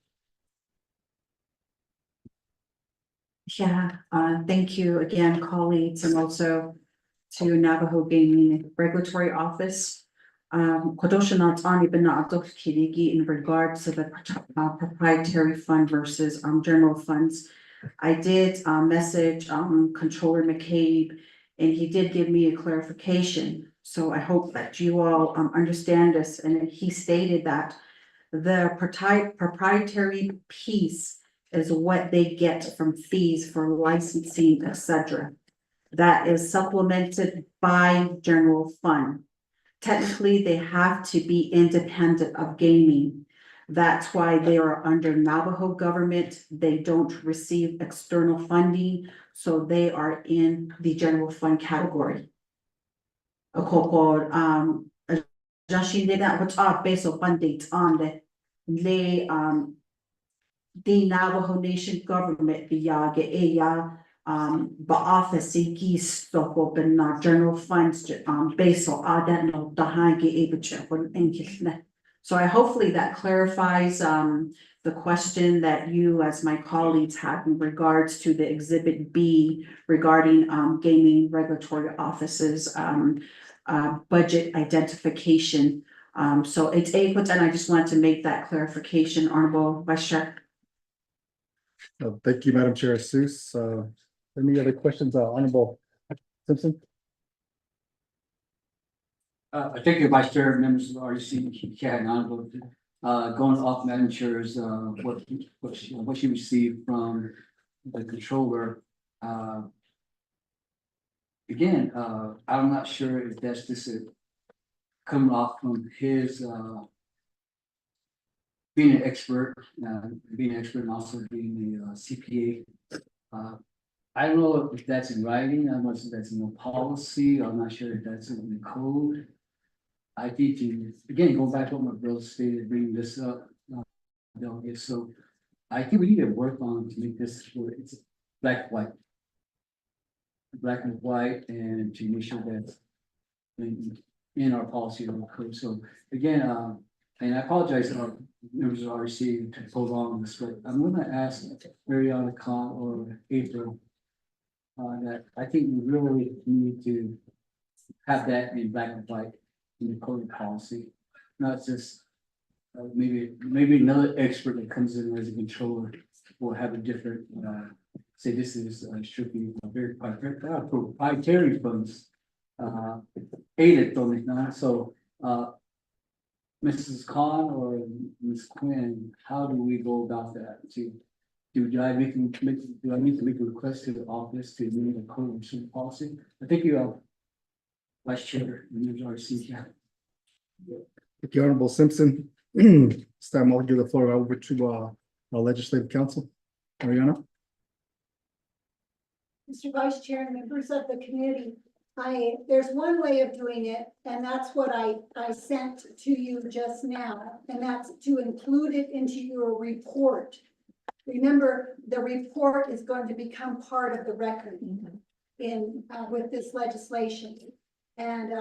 Yeah, thank you again, colleagues, and also to Navajo Gaming Regulatory Office. Kodosha Natani Benato Kirigi in regards to the proprietary fund versus general funds. I did message Controller McCabe, and he did give me a clarification. So I hope that you all understand this. And he stated that the proprietary piece is what they get from fees for licensing, etc. That is supplemented by general fund. technically they have to be independent of gaming. That's why they are under Navajo government. They don't receive external funding, so they are in the general fund category. Just that what's our base of funding on the Navajo Nation government biyage eya office gis stoko ben general funds based on adan no dahage ebiche for enkisne. So I hopefully that clarifies the question that you as my colleagues had in regards to the exhibit B regarding gaming regulatory offices budget identification. So it's and I just wanted to make that clarification, Honorable Vice Chair. Thank you, Madam Chair Seuss. Any other questions, Honorable Simpson? Thank you, Vice Chair, members of the RDC, and Honorable. Going off Madam Chair's, what she received from the controller. Again, I'm not sure if that's just coming off from his, being an expert, and also being the CPA. I don't know if that's in writing, I'm not sure if that's in the policy, I'm not sure if that's in the code. I think to, again, go back to what my brother stated, bring this up. So I think we need to work on to make this where it's black and white. Black and white, and to make sure that's in our policy or code. So again, and I apologize to our members of RC to prolong this, but I'm gonna ask Mariana Khan or April. That I think we really need to have that in black and white in the code policy, not just maybe another expert that comes in as a controller will have a different, say this is strictly very proprietary funds, so, Mrs. Khan or Ms. Quinn, how do we go about that? Do I need to make a request to the office to amend the code of policy? I think you, Vice Chair, members of RC, yeah. Thank you, Honorable Simpson. This time I'll give the floor over to our Legislative Council. Mariana? Mr. Vice Chair and members of the committee, there's one way of doing it, and that's what I sent to you just now, and that's to include it into your report. Remember, the report is going to become part of the record in with this legislation. And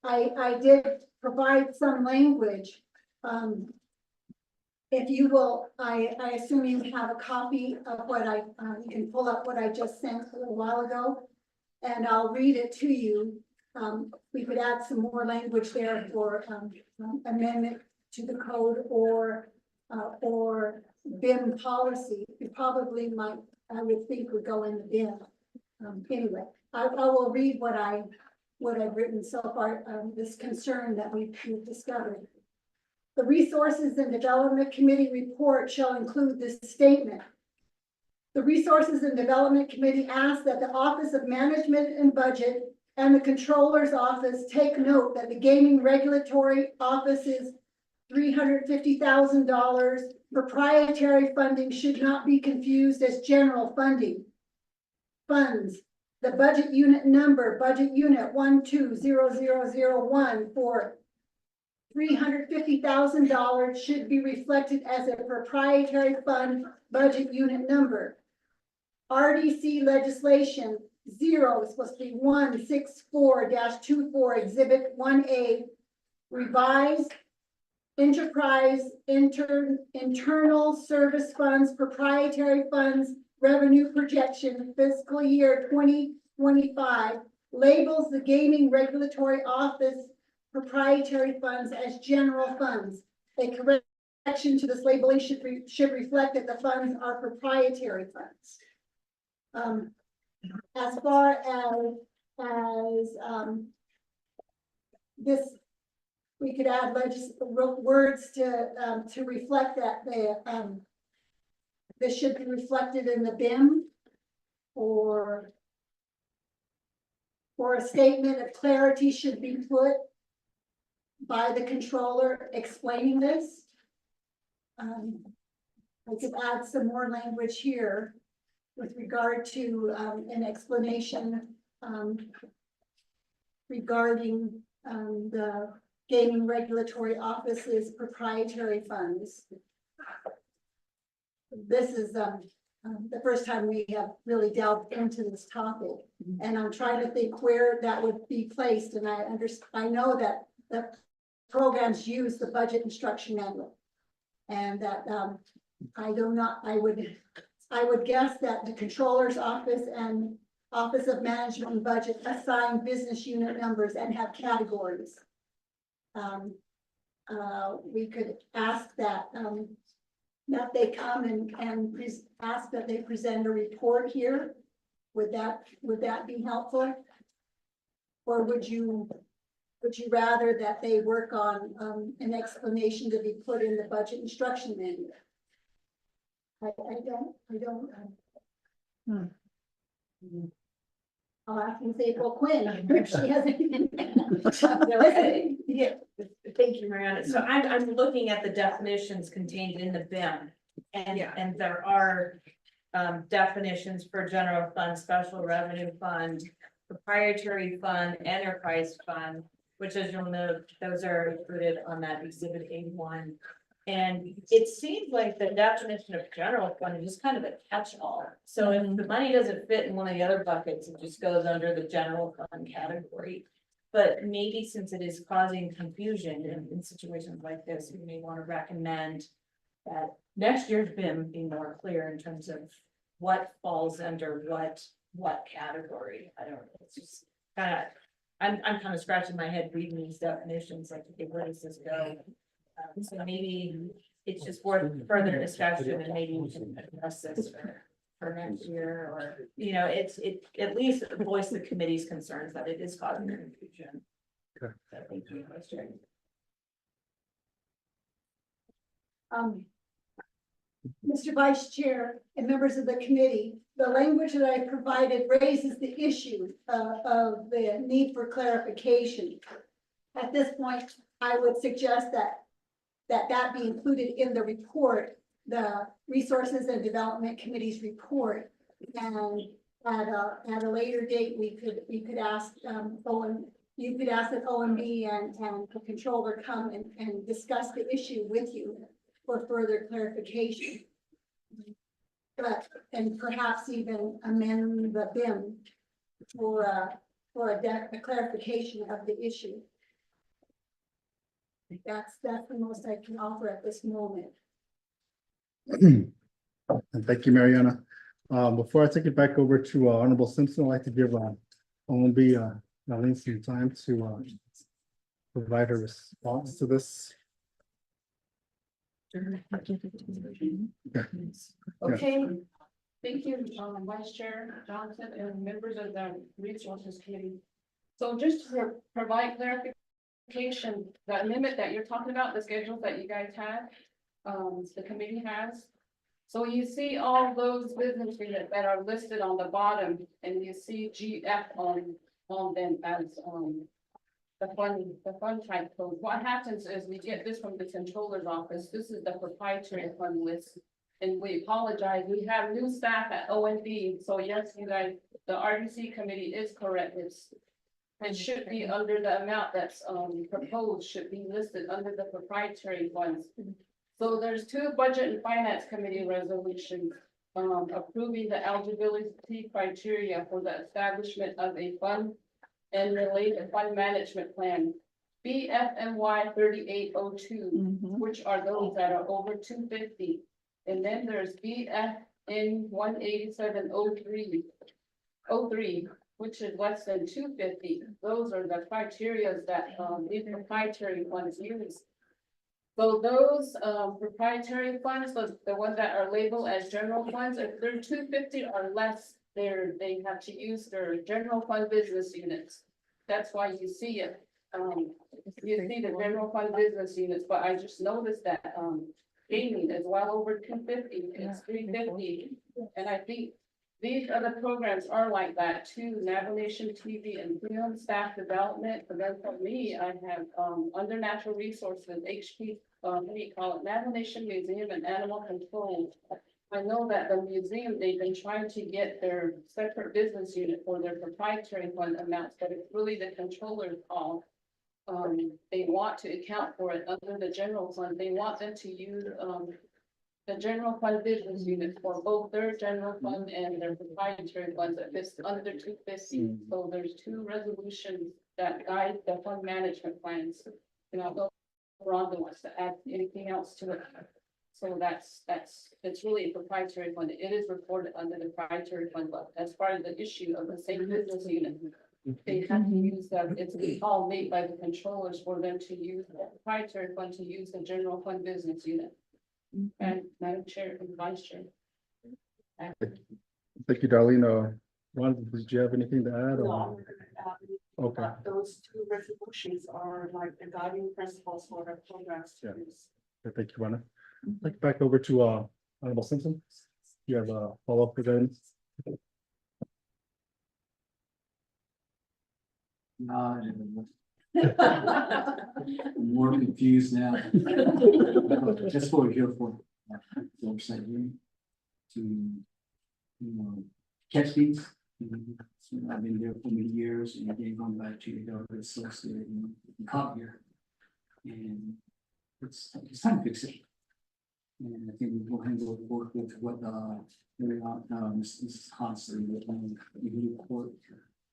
I did provide some language. If you will, I assume you have a copy of what you can pull up what I just sent a little while ago, and I'll read it to you. We could add some more language there for amendment to the code or BIM policy. It probably might, I would think would go in the BIM. Anyway, I will read what I've written so far, this concern that we've discovered. The Resources and Development Committee report shall include this statement. The Resources and Development Committee asks that the Office of Management and Budget and the Controller's Office take note that the Gaming Regulatory Office's $350,000 proprietary funding should not be confused as general funding. Funds. The budget unit number, budget unit 120001 for $350,000 should be reflected as a proprietary fund budget unit number. RDC legislation 0 is supposed to be 164-24 Exhibit 1A, revised enterprise internal service funds, proprietary funds, revenue projection, fiscal year 2025, labels the Gaming Regulatory Office proprietary funds as general funds. A correction to this labeling should reflect that the funds are proprietary funds. As far as this, we could add words to reflect that this should be reflected in the BIM, or a statement of clarity should be put. by the controller explaining this. I could add some more language here with regard to, an explanation, regarding, the gaming regulatory office's proprietary funds. This is, the first time we have really delved into this topic. And I'm trying to think where that would be placed, and I know that the programs use the budget instruction manual. And that, I would guess that the controller's office and Office of Management and Budget assign business unit numbers and have categories. We could ask that, that they come and ask that they present a report here. Would that be helpful? Or would you rather that they work on, an explanation to be put in the budget instruction manual? I don't. I'll ask Ms. April Quinn if she has anything. Yeah, thank you, Mariana. So I'm looking at the definitions contained in the BIM. And there are definitions for general fund, special revenue fund, proprietary fund, enterprise fund, which, as you'll note, those are included on that exhibit A1. And it seems like the definition of general fund is just kind of a catch-all. So if the money doesn't fit in one of the other buckets, it just goes under the general fund category. But maybe since it is causing confusion in situations like this, we may want to recommend that next year's BIM be more clear in terms of what falls under what category. I don't know, it's just kind of, I'm kind of scratching my head reading these definitions, like, okay, where does this go? So maybe it's just worth further discussion, and maybe we can address this for next year, or, you know, it at least voice the committee's concerns that it is causing confusion. Okay. So thank you, Vice Chair. Mr. Vice Chair and members of the committee, the language that I provided raises the issue of the need for clarification. At this point, I would suggest that be included in the report, the Resources and Development Committee's report. And at a later date, we could ask, you could ask that OMB and the controller come and discuss the issue with you for further clarification. And perhaps even amend the BIM for a clarification of the issue. That's the most I can offer at this moment. And thank you, Mariana. Before I take it back over to Honorable Simpson, I'd like to give OMB Marlene some time to provide a response to this. Okay, thank you, Vice Chair Johnson and members of the Resources Committee. So just to provide clarification, the limit that you're talking about, the schedules that you guys have, the committee has. So you see all those business units that are listed on the bottom, and you see GF on them as the fund type code. What happens is we get this from the controller's office. This is the proprietary fund list. And we apologize, we have new staff at ONB. So yes, you guys, the RDC committee is correct. It should be under the amount that's proposed, should be listed under the proprietary funds. So there's two Budget and Finance Committee resolutions approving the eligibility criteria for the establishment of a fund and related fund management plan. BFMY 3802, which are those that are over 250. And then there's BFN 18703, which is less than 250. Those are the criteria that these proprietary funds use. So those proprietary funds, the ones that are labeled as general funds, if they're 250 or less, they have to use their general fund business units. That's why you see it. You see the general fund business units, but I just noticed that gaming is well over 250. It's 350, and I think These other programs are like that too, Navigation TV and film staff development, but then for me, I have, under natural resources, HP, what do you call it, Navigation Museum and Animal Control. I know that the museum, they've been trying to get their separate business unit for their proprietary fund amounts, but it's really the controller's call. They want to account for it under the general fund, they want them to use, the general fund business unit for both their general fund and their proprietary funds at this under 250. So there's two resolutions that guide the fund management plans. And I'll go, Rhonda wants to add anything else to it. So it's really a proprietary fund. It is reported under the proprietary fund, but as part of the issue of the same business unit, they have to use that. It's all made by the controllers for them to use the proprietary fund to use the general fund business unit. And Madam Chair and Vice Chair. Thank you, Darlene. Ron, did you have anything to add? or- Okay. Those two resolutions are like the guiding principles for the programs to Yeah. use. Okay, thank you, Rhonda. Like back over to Honorable Simpson. You have a follow-up for them? I'm more confused now. That's what we're here for. Website here. To, catch these. So I've been there for many years and again going back to the government associated and caught here. And it's time to fix it. And I think we will handle it both with what Mrs. Hanson with the report.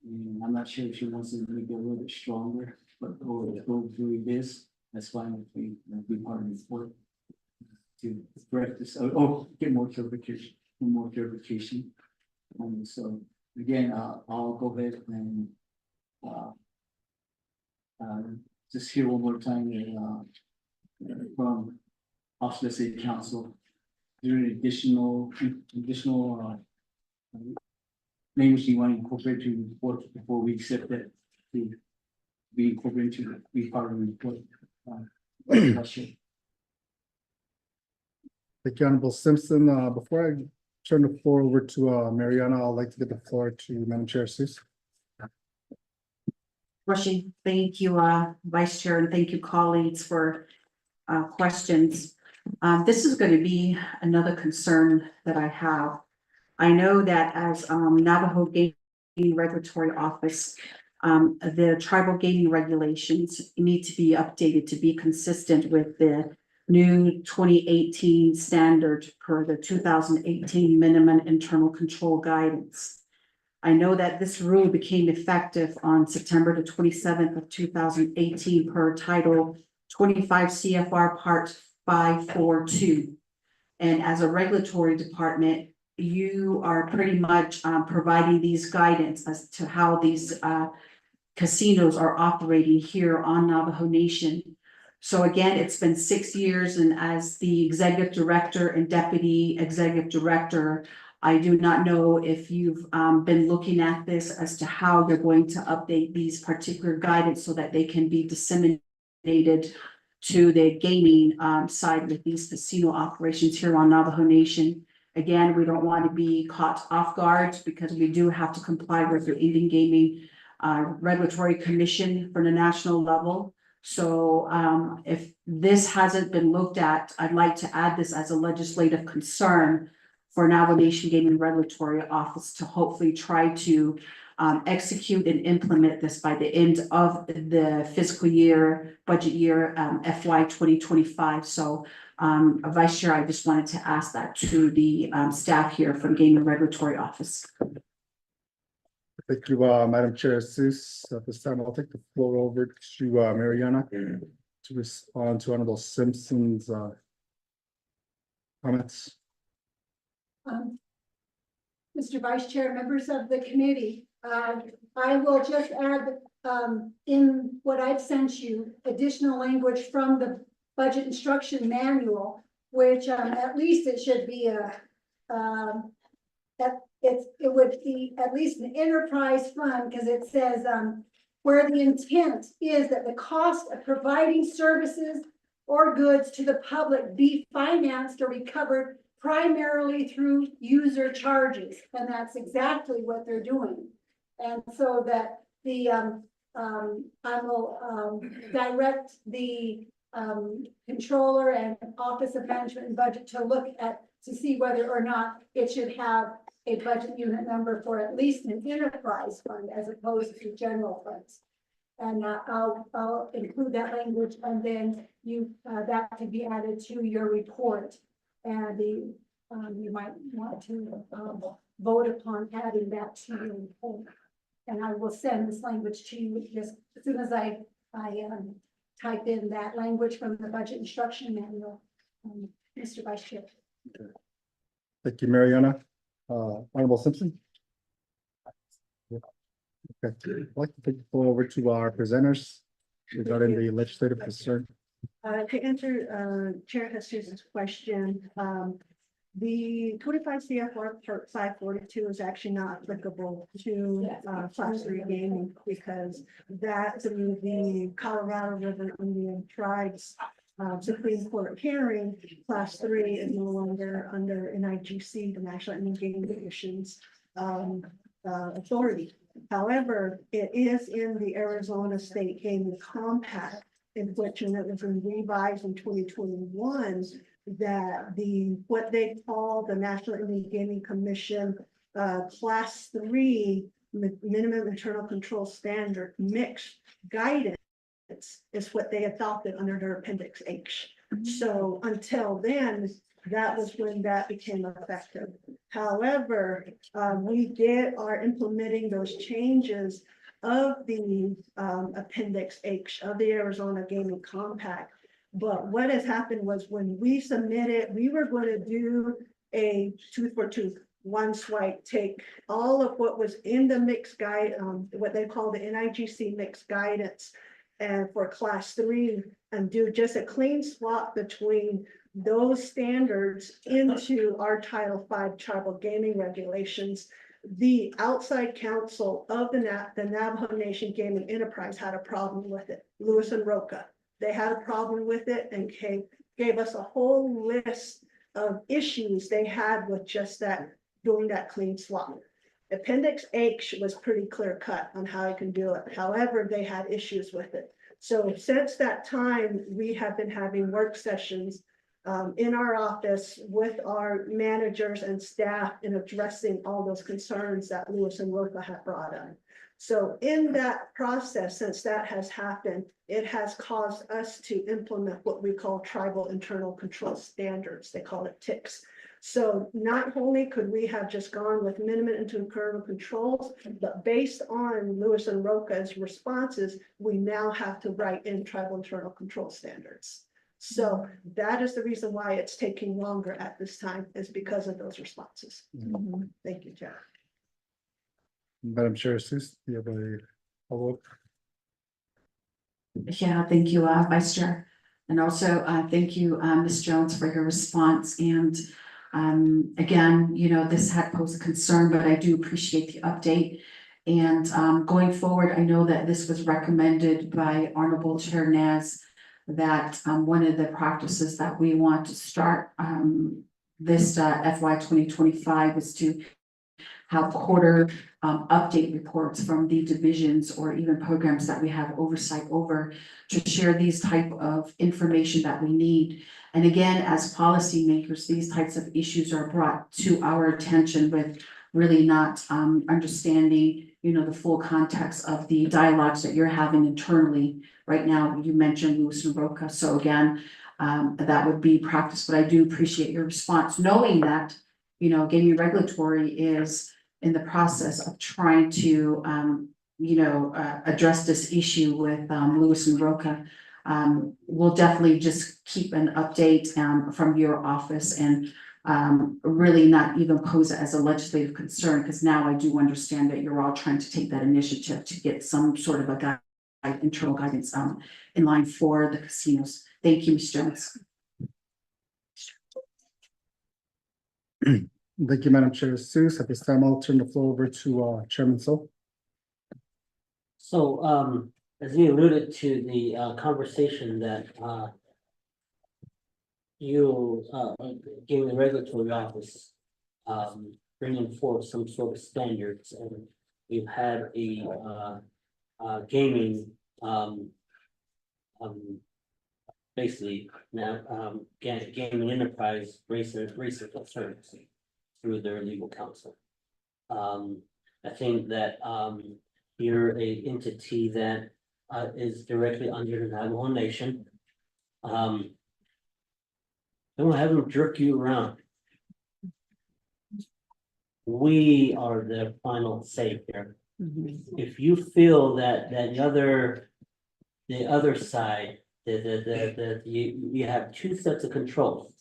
And I'm not sure if she wants to make it a little bit stronger, but go through this. That's fine with me. That'll be part of the report. To correct this, get more clarification. So again, I'll go ahead and just hear one more time from Office of the City Council. There additional language you want to incorporate to the report before we accept that to be incorporated to be part of the report. Question. Thank you, Honorable Simpson. Before I turn the floor over to Mariana, I'd like to give the floor to Madam Chair Seuss. Rushing, thank you, Vice Chair, and thank you, colleagues, for questions. This is going to be another concern that I have. I know that as Navajo Gaming Regulatory Office, the tribal gaming regulations need to be updated to be consistent with the new 2018 standard per the 2018 minimum internal control guidance. I know that this rule became effective on September the 27th of 2018 per Title 25 CFR Part 542. And as a regulatory department, you are pretty much providing these guidance as to how these casinos are operating here on Navajo Nation. So again, it's been 6 years, and as the executive director and deputy executive director, I do not know if you've been looking at this as to how you're going to update these particular guidance so that they can be disseminated to the gaming side with these casino operations here on Navajo Nation. Again, we don't want to be caught off guard because we do have to comply with the Indian Gaming Regulatory Commission for the national level. So if this hasn't been looked at, I'd like to add this as a legislative concern for Navajo Nation Gaming Regulatory Office to hopefully try to execute and implement this by the end of the fiscal year, budget year, FY 2025. So Vice Chair, I just wanted to ask that to the staff here from Gaming Regulatory Office. Thank you, Madam Chair Seuss. At this time, I'll take the floor over to Mariana to respond to Honorable Simpson's comments. Mr. Vice Chair, members of the committee, I will just add in what I've sent you, additional language from the budget instruction manual, which at least it should be it would be at least an enterprise fund, because it says where the intent is that the cost of providing services or goods to the public be financed or recovered primarily through user charges, and that's exactly what they're doing. And so that the, I will, direct the, controller and Office of Management and Budget to look at, to see whether or not it should have a budget unit number for at least an enterprise fund as opposed to general funds. And I'll include that language, and then you, that can be added to your report. And the, you might want to, vote upon adding that to your report. And I will send this language to you just as soon as I type in that language from the budget instruction manual, Mr. Vice Chair. Thank you, Mariana. Honorable Simpson. Okay, I'd like to take the floor over to our presenters regarding the legislative concern. To answer, Chair Heston's question, the 25 CFR Part 542 is actually not applicable to, Class 3 gaming, because that through the Colorado River Indian Tribes Supreme Court hearing, Class 3 is no longer under NIGC, the National Indian Gaming Commission's authority. However, it is in the Arizona State Gaming Compact, in which, and it was revised in 2021, that the, what they call the National Indian Gaming Commission Class 3 minimum internal control standard mixed guidance is what they adopted under their Appendix H. So until then, that was when that became effective. However, we are implementing those changes of the Appendix H of the Arizona Gaming Compact. But what has happened was when we submitted, we were going to do a tooth for tooth, one swipe, take all of what was in the mixed guide, what they call the NIGC mixed guidance, and for Class 3, and do just a clean swap between those standards into our Title 5 tribal gaming regulations. The outside counsel of the Navajo Nation Gaming Enterprise had a problem with it, Lewis and Roca. They had a problem with it and gave us a whole list of issues they had with just that, doing that clean swap. Appendix H was pretty clear cut on how you can do it. However, they had issues with it. So since that time, we have been having work sessions in our office with our managers and staff in addressing all those concerns that Lewis and Roca had brought up. So in that process, since that has happened, it has caused us to implement what we call tribal internal control standards. They call it TICs. So not only could we have just gone with minimum internal controls, but based on Lewis and Roca's responses, we now have to write in tribal internal control standards. So that is the reason why it's taking longer at this time, is because of those responses. Thank you, Chair. Madam Chair, Seuss, do you have a follow-up? Yeah, thank you, Vice Chair. And also, thank you, Ms. Jones, for your response. And again, you know, this had posed a concern, but I do appreciate the update. And going forward, I know that this was recommended by Honorable Chair Naz, that one of the practices that we want to start this FY 2025 is to have quarter update reports from the divisions or even programs that we have oversight over, to share these type of information that we need. And again, as policymakers, these types of issues are brought to our attention with really not understanding, you know, the full context of the dialogues that you're having internally. Right now, you mentioned Lewis and Roca, so again, that would be practice, but I do appreciate your response, knowing that, you know, gaming regulatory is in the process of trying to, you know, address this issue with Lewis and Roca. We'll definitely just keep an update from your office, and really not even pose it as a legislative concern, because now I do understand that you're all trying to take that initiative to get some sort of a internal guidance in line for the casinos. Thank you, Ms. Jones. Thank you, Madam Chair Seuss. At this time, I'll turn the floor over to Chairman So. So, as you alluded to the conversation that gave the regulatory office, bringing forth some sort of standards, and we've had gaming, basically now, gaming enterprise raise their concerns through their legal counsel. I think that, you're a entity that, is directly under the Navajo Nation. Don't have them jerk you around. We are the final say here. If you feel that the other side, you have two sets of controls.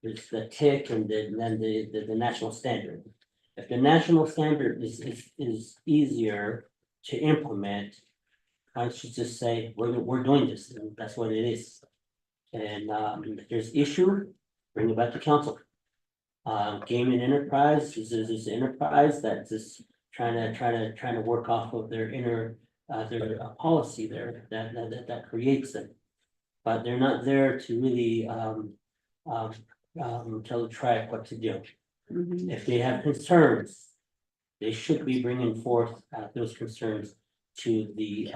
There's the tick and then the national standard. If the national standard is easier to implement, I should just say, we're doing this, and that's what it is. And if there's issue, bring it back to council. Gaming enterprise is enterprise that's just trying to work off of their inner their policy there that creates them. But they're not there to really tell the tribe what to do. If they have concerns, they should be bringing forth those concerns to the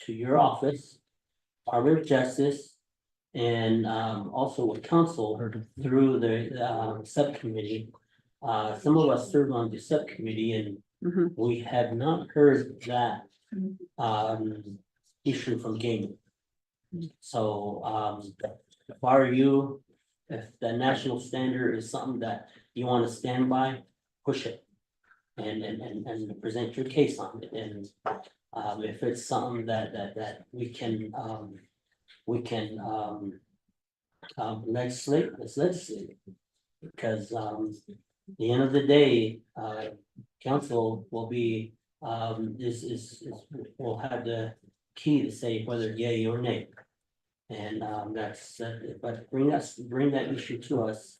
to your office, Department of Justice, and also with council through the subcommittee. Some of us serve on the subcommittee, and we have not heard that issue from gaming. So if I were you, if the national standard is something that you want to stand by, push it. And present your case on it, and if it's something that we can legislate, let's legislate. Because the end of the day, council will be will have the key to say whether yay or nay. And that's but bring that issue to us,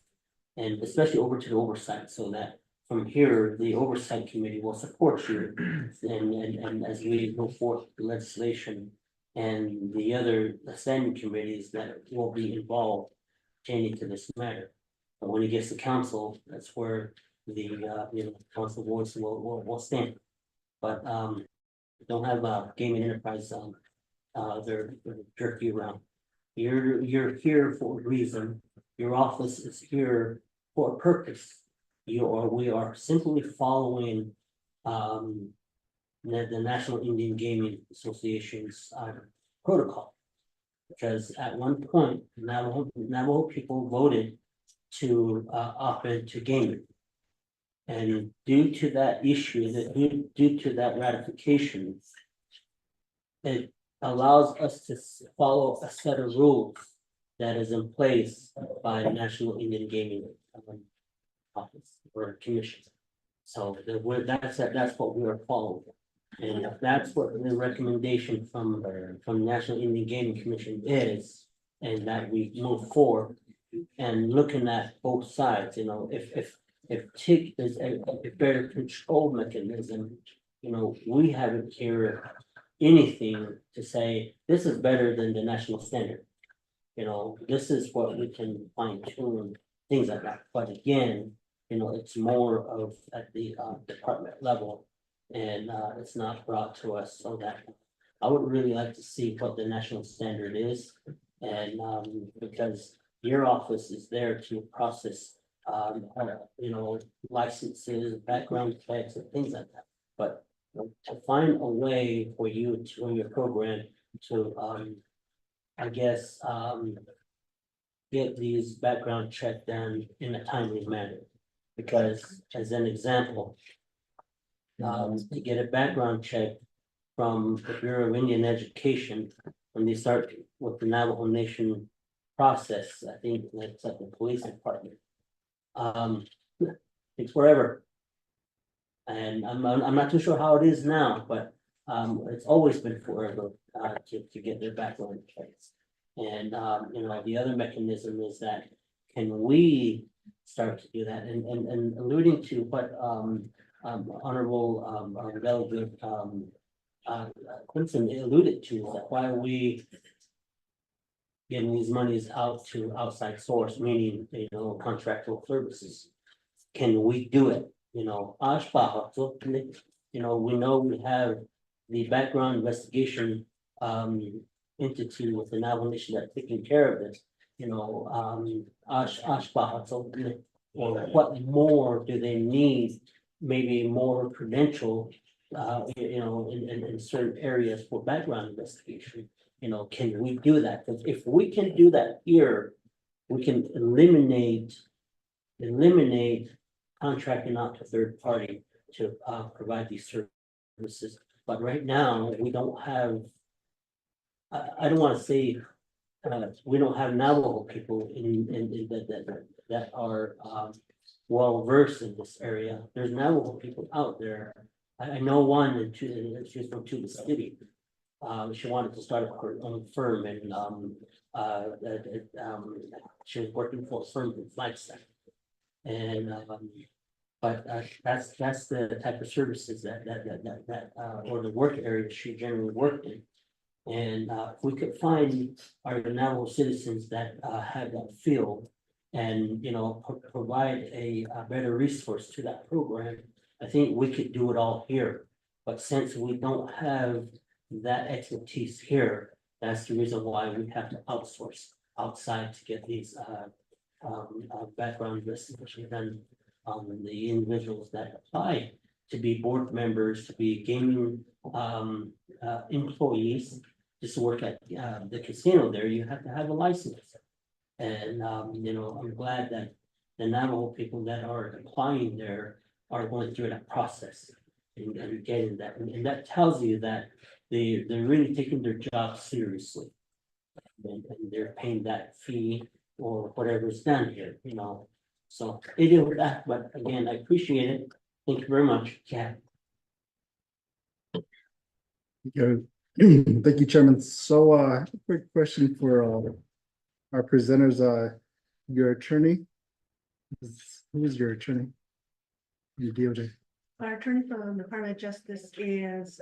and especially over to the oversight, so that from here, the oversight committee will support you. And as we go forth the legislation and the standing committees that will be involved pertaining to this matter. But when it gets to council, that's where the council voice will stand. But don't have gaming enterprise they're jerk you around. You're here for a reason. Your office is here for a purpose. We are simply following the National Indian Gaming Association's protocol. Because at one point, Navajo people voted to opt into gaming. And due to that issue, due to that ratification, it allows us to follow a set of rules that is in place by National Indian Gaming Office or commission. So that's what we are following. And if that's what the recommendation from National Indian Gaming Commission is, and that we move forward and looking at both sides, if TIC is a better control mechanism, we haven't heard anything to say this is better than the national standard. This is what we can fine tune, things like that. But again, it's more of at the department level, and it's not brought to us, so that I would really like to see what the national standard is. And because your office is there to process licenses, background checks, and things like that. But to find a way for you to your program to I guess get these background checked done in a timely manner. Because as an example, to get a background check from the Bureau of Indian Education, when they start with the Navajo Nation process, I think that's at the police department. It's forever. And I'm not too sure how it is now, but it's always been forever to get their background checks. And the other mechanism is that, can we start to do that? And alluding to what Honorable Delegate Quinson alluded to, that why we getting these monies out to outside source, meaning, contractual services. Can we do it? We know we have the background investigation entity with the Navajo Nation that's taking care of this. Or what more do they need? Maybe more credential, in certain areas for background investigation. Can we do that? Because if we can do that here, we can eliminate contracting out to third party to provide these services. But right now, we don't have, I don't want to say, we don't have Navajo people in that are well versed in this area. There's Navajo people out there. I know one and two, and she's from Tuba City. She wanted to start her own firm and she was working for a firm in Flagstaff. And but that's the type of services that or the work area she generally worked in. And if we could find our Navajo citizens that have that field and, provide a better resource to that program, I think we could do it all here. But since we don't have that expertise here, that's the reason why we have to outsource outside to get these background investigations done on the individuals that apply to be board members, to be gaming employees. Just to work at the casino there, you have to have a license. And I'm glad that the Navajo people that are applying there are going through that process and getting that. And that tells you that they're really taking their job seriously. And they're paying that fee or whatever's done here, So it is with that, but again, I appreciate it. Thank you very much. Yeah. Thank you, Chairman. So, quick question for our presenters. Your attorney, who is your attorney? Your DOJ. Our attorney from the Department of Justice is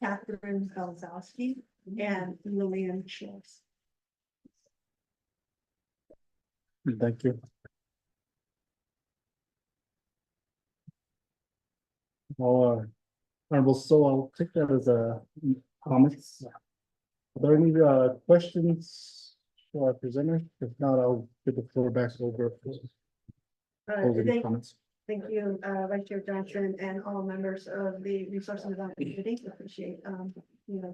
Catherine Belzowski and Lillian Schultz. Thank you. Well, Honorable, so I'll take that as a comments. Are there any questions for our presenter? If not, I'll give the floor back over for closing comments. Thank you, Vice Chair Johnson and all members of the Resource and Development Committee. Appreciate,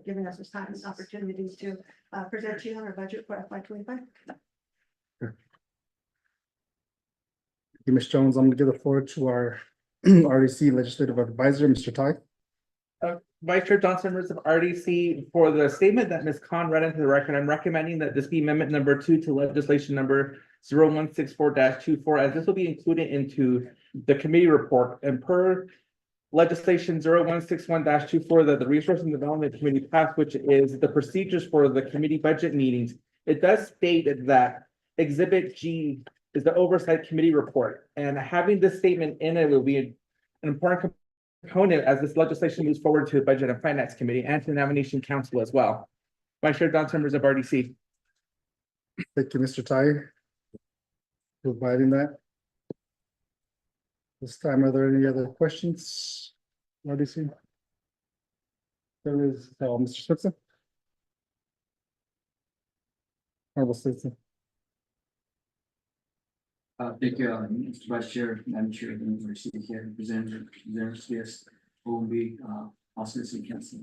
giving us this time and opportunity to present to you on our budget for FY25. Thank you, Ms. Jones. I'm gonna give the floor to our RDC Legislative Advisor, Mr. Tai. Vice Chair Johnson, members of RDC, for the statement that Ms. Khan read into the record, I'm recommending that this be amendment number 2 to legislation number 0164-24, as this will be included into the committee report. And per legislation 0161-24 that the Resource and Development Committee passed, which is the procedures for the committee budget meetings, it does state that Exhibit G is the Oversight Committee report. And having this statement in it will be an important component as this legislation moves forward to the Budget and Finance Committee and to the Nomination Council as well. Vice Chair Johnson, members of RDC. Thank you, Mr. Tai, for providing that. This time, are there any other questions? RDC? There is, Mr. Simpson. Honorable Simpson. Thank you, Mr. Vice Chair, Madam Chair of the University here, presenters, yes, OMB, also city council.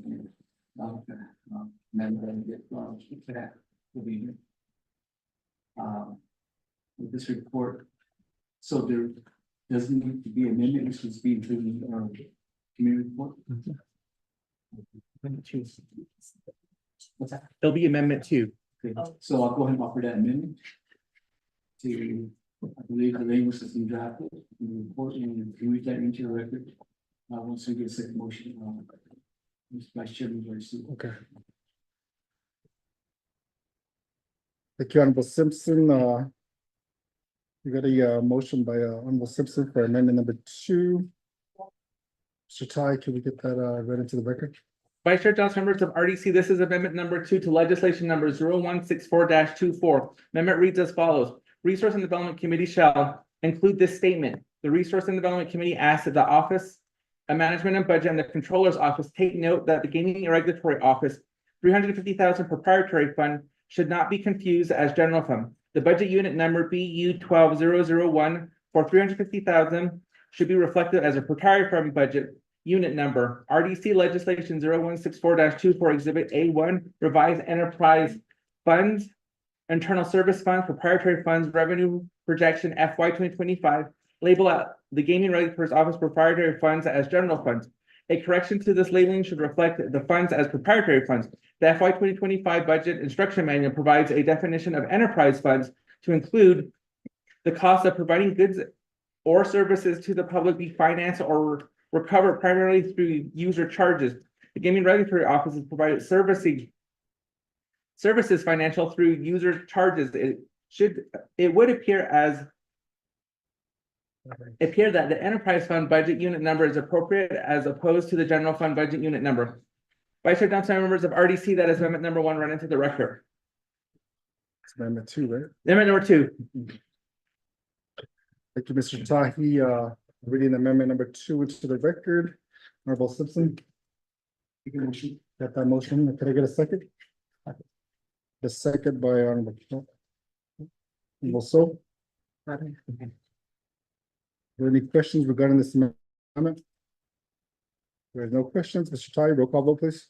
That will be here. With this report, so there doesn't need to be amendment, which is being included in our community report. What's that? There'll be amendment 2. Okay, so I'll go ahead and offer that amendment to, I believe the language has been drafted in the report, and can read that into the record. Once we get a second motion, Mr. Vice Chairman, Okay. Thank you, Honorable Simpson. You got a motion by Honorable Simpson for amendment number 2. Mr. Tai, can we get that read into the record? Vice Chair Johnson, members of RDC, this is amendment number 2 to legislation number 0164-24. Amendment reads as follows. Resource and Development Committee shall include this statement. The Resource and Development Committee asks that the Office of Management and Budget and the Controller's Office take note that the Gaming and Regulatory Office $350,000 proprietary fund should not be confused as general fund. The budget unit number BU 12001 for $350,000 should be reflected as a proprietary fund budget unit number. RDC legislation 0164-2 for exhibit A1, revised enterprise funds, internal service funds, proprietary funds, revenue projection FY 2025, label out the Gaming Regulatory Office proprietary funds as general funds. A correction to this labeling should reflect the funds as proprietary funds. The FY 2025 budget instruction manual provides a definition of enterprise funds to include the cost of providing goods or services to the public be financed or recovered primarily through user charges. The Gaming Regulatory Office is provided services financial through user charges. It would appear that the enterprise fund budget unit number is appropriate as opposed to the general fund budget unit number. Vice Chair Johnson, members of RDC, that is amendment number 1 run into the record. It's amendment 2, right? Amendment number 2. Thank you, Mr. Tahi. Reading amendment number 2 into the record. Honorable Simpson. Got that motion. Can I get a second? The second by Honorable So. Are there any questions regarding this amendment? There are no questions. Mr. Tahi, roll call vote, please.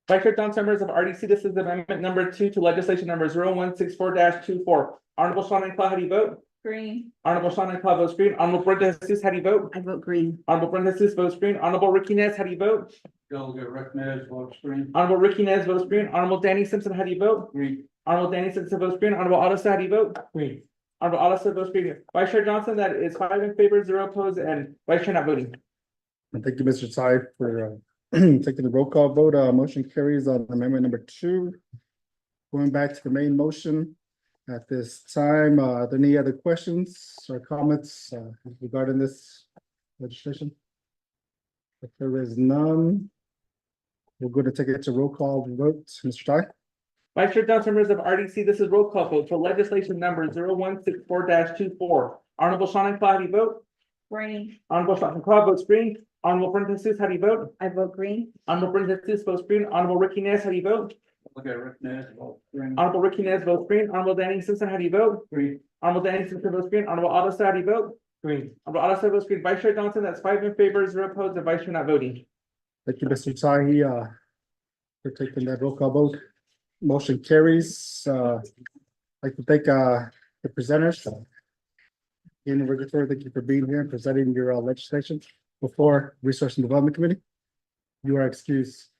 Vice Chair Johnson, members of RDC, this is amendment number 2 to legislation number 0164-24. Honorable Shannon Cloud, how do you vote? Green. Honorable Shannon Cloud votes green. Honorable Brenda Jesus, how do you vote? I vote green. Honorable Brenda Jesus votes green. Honorable Ricky Nez, how do you vote? Delegate recognized, vote green. Honorable Ricky Nez votes green. Honorable Danny Simpson, how do you vote? Green. Honorable Danny Simpson votes green. Honorable Otto, how do you vote? Green. Honorable Otto votes green. Vice Chair Johnson, that is 5 in favor, 0 opposed, and Vice Chair not voting. And thank you, Mr. Tahi, for taking the roll call vote. Motion carries on amendment number 2. Going back to the main motion. At this time, are there any other questions or comments regarding this legislation? If there is none, we're going to take it to roll call vote. Mr. Tahi? Vice Chair Johnson, members of RDC, this is roll call vote for legislation number 0164-24. Honorable Shannon Cloud, how do you vote? Green. Honorable Shannon Cloud votes green. Honorable Brenda Jesus, how do you vote? I vote green. Honorable Brenda Jesus votes green. Honorable Ricky Nez, how do you vote? Delegate recognized, vote green. Honorable Ricky Nez votes green. Honorable Danny Simpson, how do you vote? Green. Honorable Danny Simpson votes green. Honorable Otto, how do you vote? Green. Honorable Otto votes green. Vice Chair Johnson, that's 5 in favor, 0 opposed, and Vice Chair not voting. Thank you, Mr. Tahi, for taking that roll call vote. Motion carries. I'd like to thank the presenters. In the regulatory, thank you for being here and presenting your legislation before Resource and Development Committee. You are excused.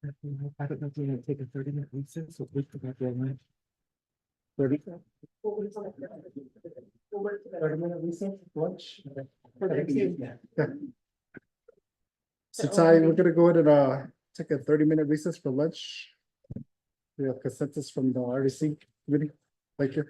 I don't know if we're gonna take a 30-minute recess or wait for that deadline. 30-minute recess, lunch. So Ty, we're gonna go ahead and take a 30-minute recess for lunch. We have consensus from the RDC committee. Thank you.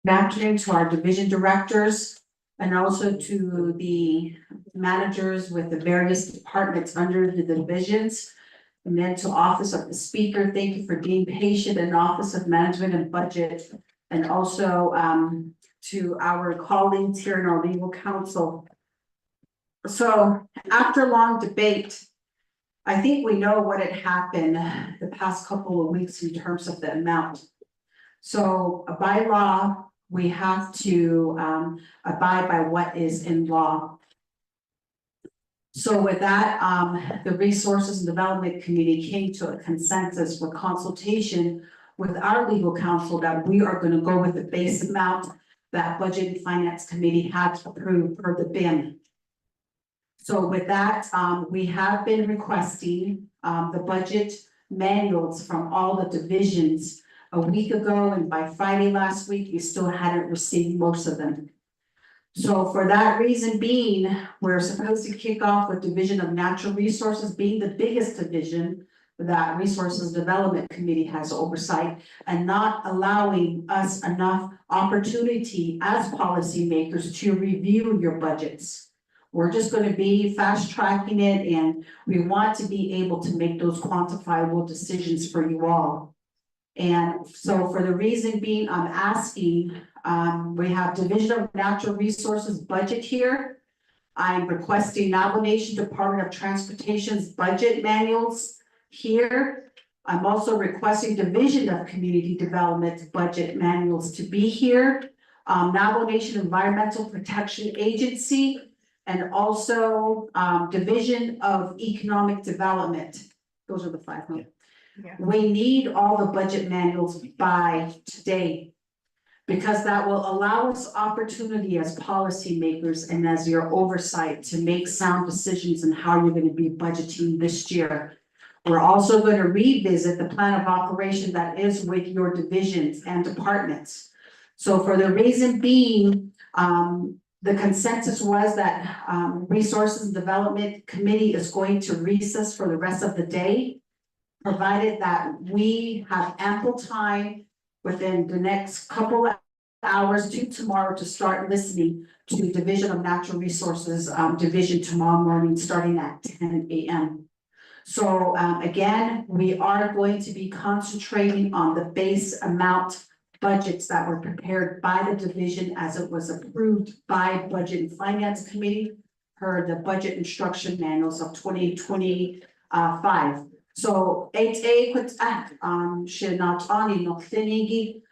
Good afternoon to our division directors and also to the managers with the various departments under the divisions. And then to Office of the Speaker, thank you for being patient, and Office of Management and Budget. And also to our colleagues here in our legal counsel. So after long debate, I think we know what had happened the past couple of weeks in terms of the amount. So by law, we have to abide by what is in law. So with that, the Resources and Development Committee came to a consensus with consultation with our legal counsel that we are going to go with the base amount that Budget and Finance Committee had approved per the BIM. So with that, we have been requesting the budget manuals from all the divisions a week ago, and by Friday last week, we still hadn't received most of them. So for that reason being, we're supposed to kick off with Division of Natural Resources being the biggest division that Resources Development Committee has oversight, and not allowing us enough opportunity as policymakers to review your budgets. We're just going to be fast tracking it, and we want to be able to make those quantifiable decisions for you all. And so for the reason being, I'm asking, we have Division of Natural Resources budget here. I'm requesting nomination Department of Transportation's budget manuals here. I'm also requesting Division of Community Development budget manuals to be here. Nomination Environmental Protection Agency, and also Division of Economic Development. Those are the five. Yeah. We need all the budget manuals by today, because that will allow us opportunity as policymakers and as your oversight to make sound decisions on how you're going to be budgeting this year. We're also going to revisit the plan of operation that is with your divisions and departments. So for the reason being, the consensus was that Resources and Development Committee is going to recess for the rest of the day, provided that we have ample time within the next couple of hours to tomorrow to start listening to Division of Natural Resources division tomorrow morning, starting at 10 a.m. So again, we are going to be concentrating on the base amount budgets that were prepared by the division as it was approved by Budget and Finance Committee per the budget instruction manuals of 2025. So 8A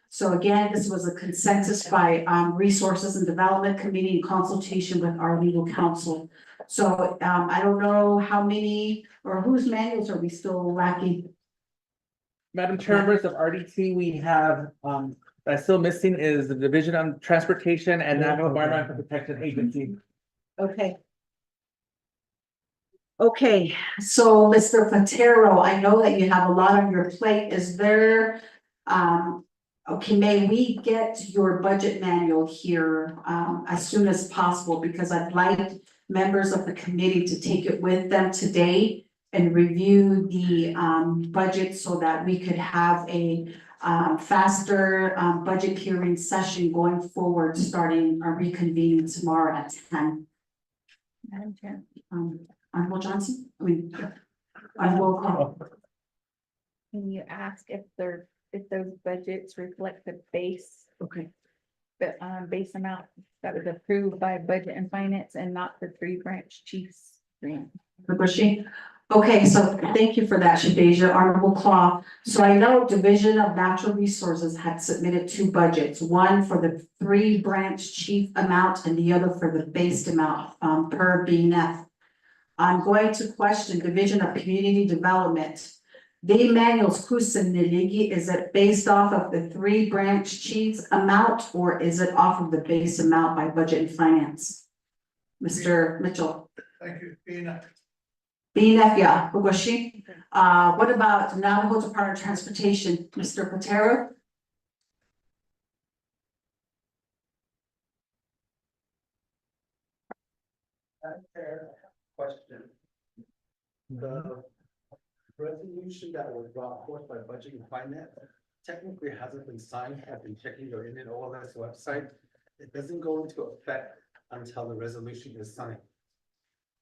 so again, this was a consensus by Resources and Development Committee in consultation with our legal counsel. So I don't know how many or whose manuals are we still lacking? Madam Chair, members of RDT, we have, that's still missing is the Division on Transportation and National Environmental Protection Agency. Okay. Okay, so Mr. Patero, I know that you have a lot on your plate. Is there, okay, may we get your budget manual here as soon as possible? Because I'd like members of the committee to take it with them today and review the budget so that we could have a faster budget hearing session going forward, starting or reconvening tomorrow at 10. Madam Chair. Honorable Johnson, Honorable. Can you ask if those budgets reflect the base, Okay. the base amount that was approved by Budget and Finance and not the 3 branch chiefs grant? Okay, so thank you for that, Shadeja. Honorable Claw. So I know Division of Natural Resources had submitted 2 budgets, one for the 3 branch chief amount and the other for the base amount per BNF. I'm going to question Division of Community Development. The manuals, is it based off of the 3 branch chiefs amount, or is it off of the base amount by Budget and Finance? Mr. Mitchell. Thank you, BNF. BNF, yeah, Ugoshi. What about Navajo Department of Transportation, Mr. Patero? Question. The resolution that was brought forth by Budget and Finance technically hasn't been signed. I've been checking your Indian OLS website. It doesn't go into effect until the resolution is signed.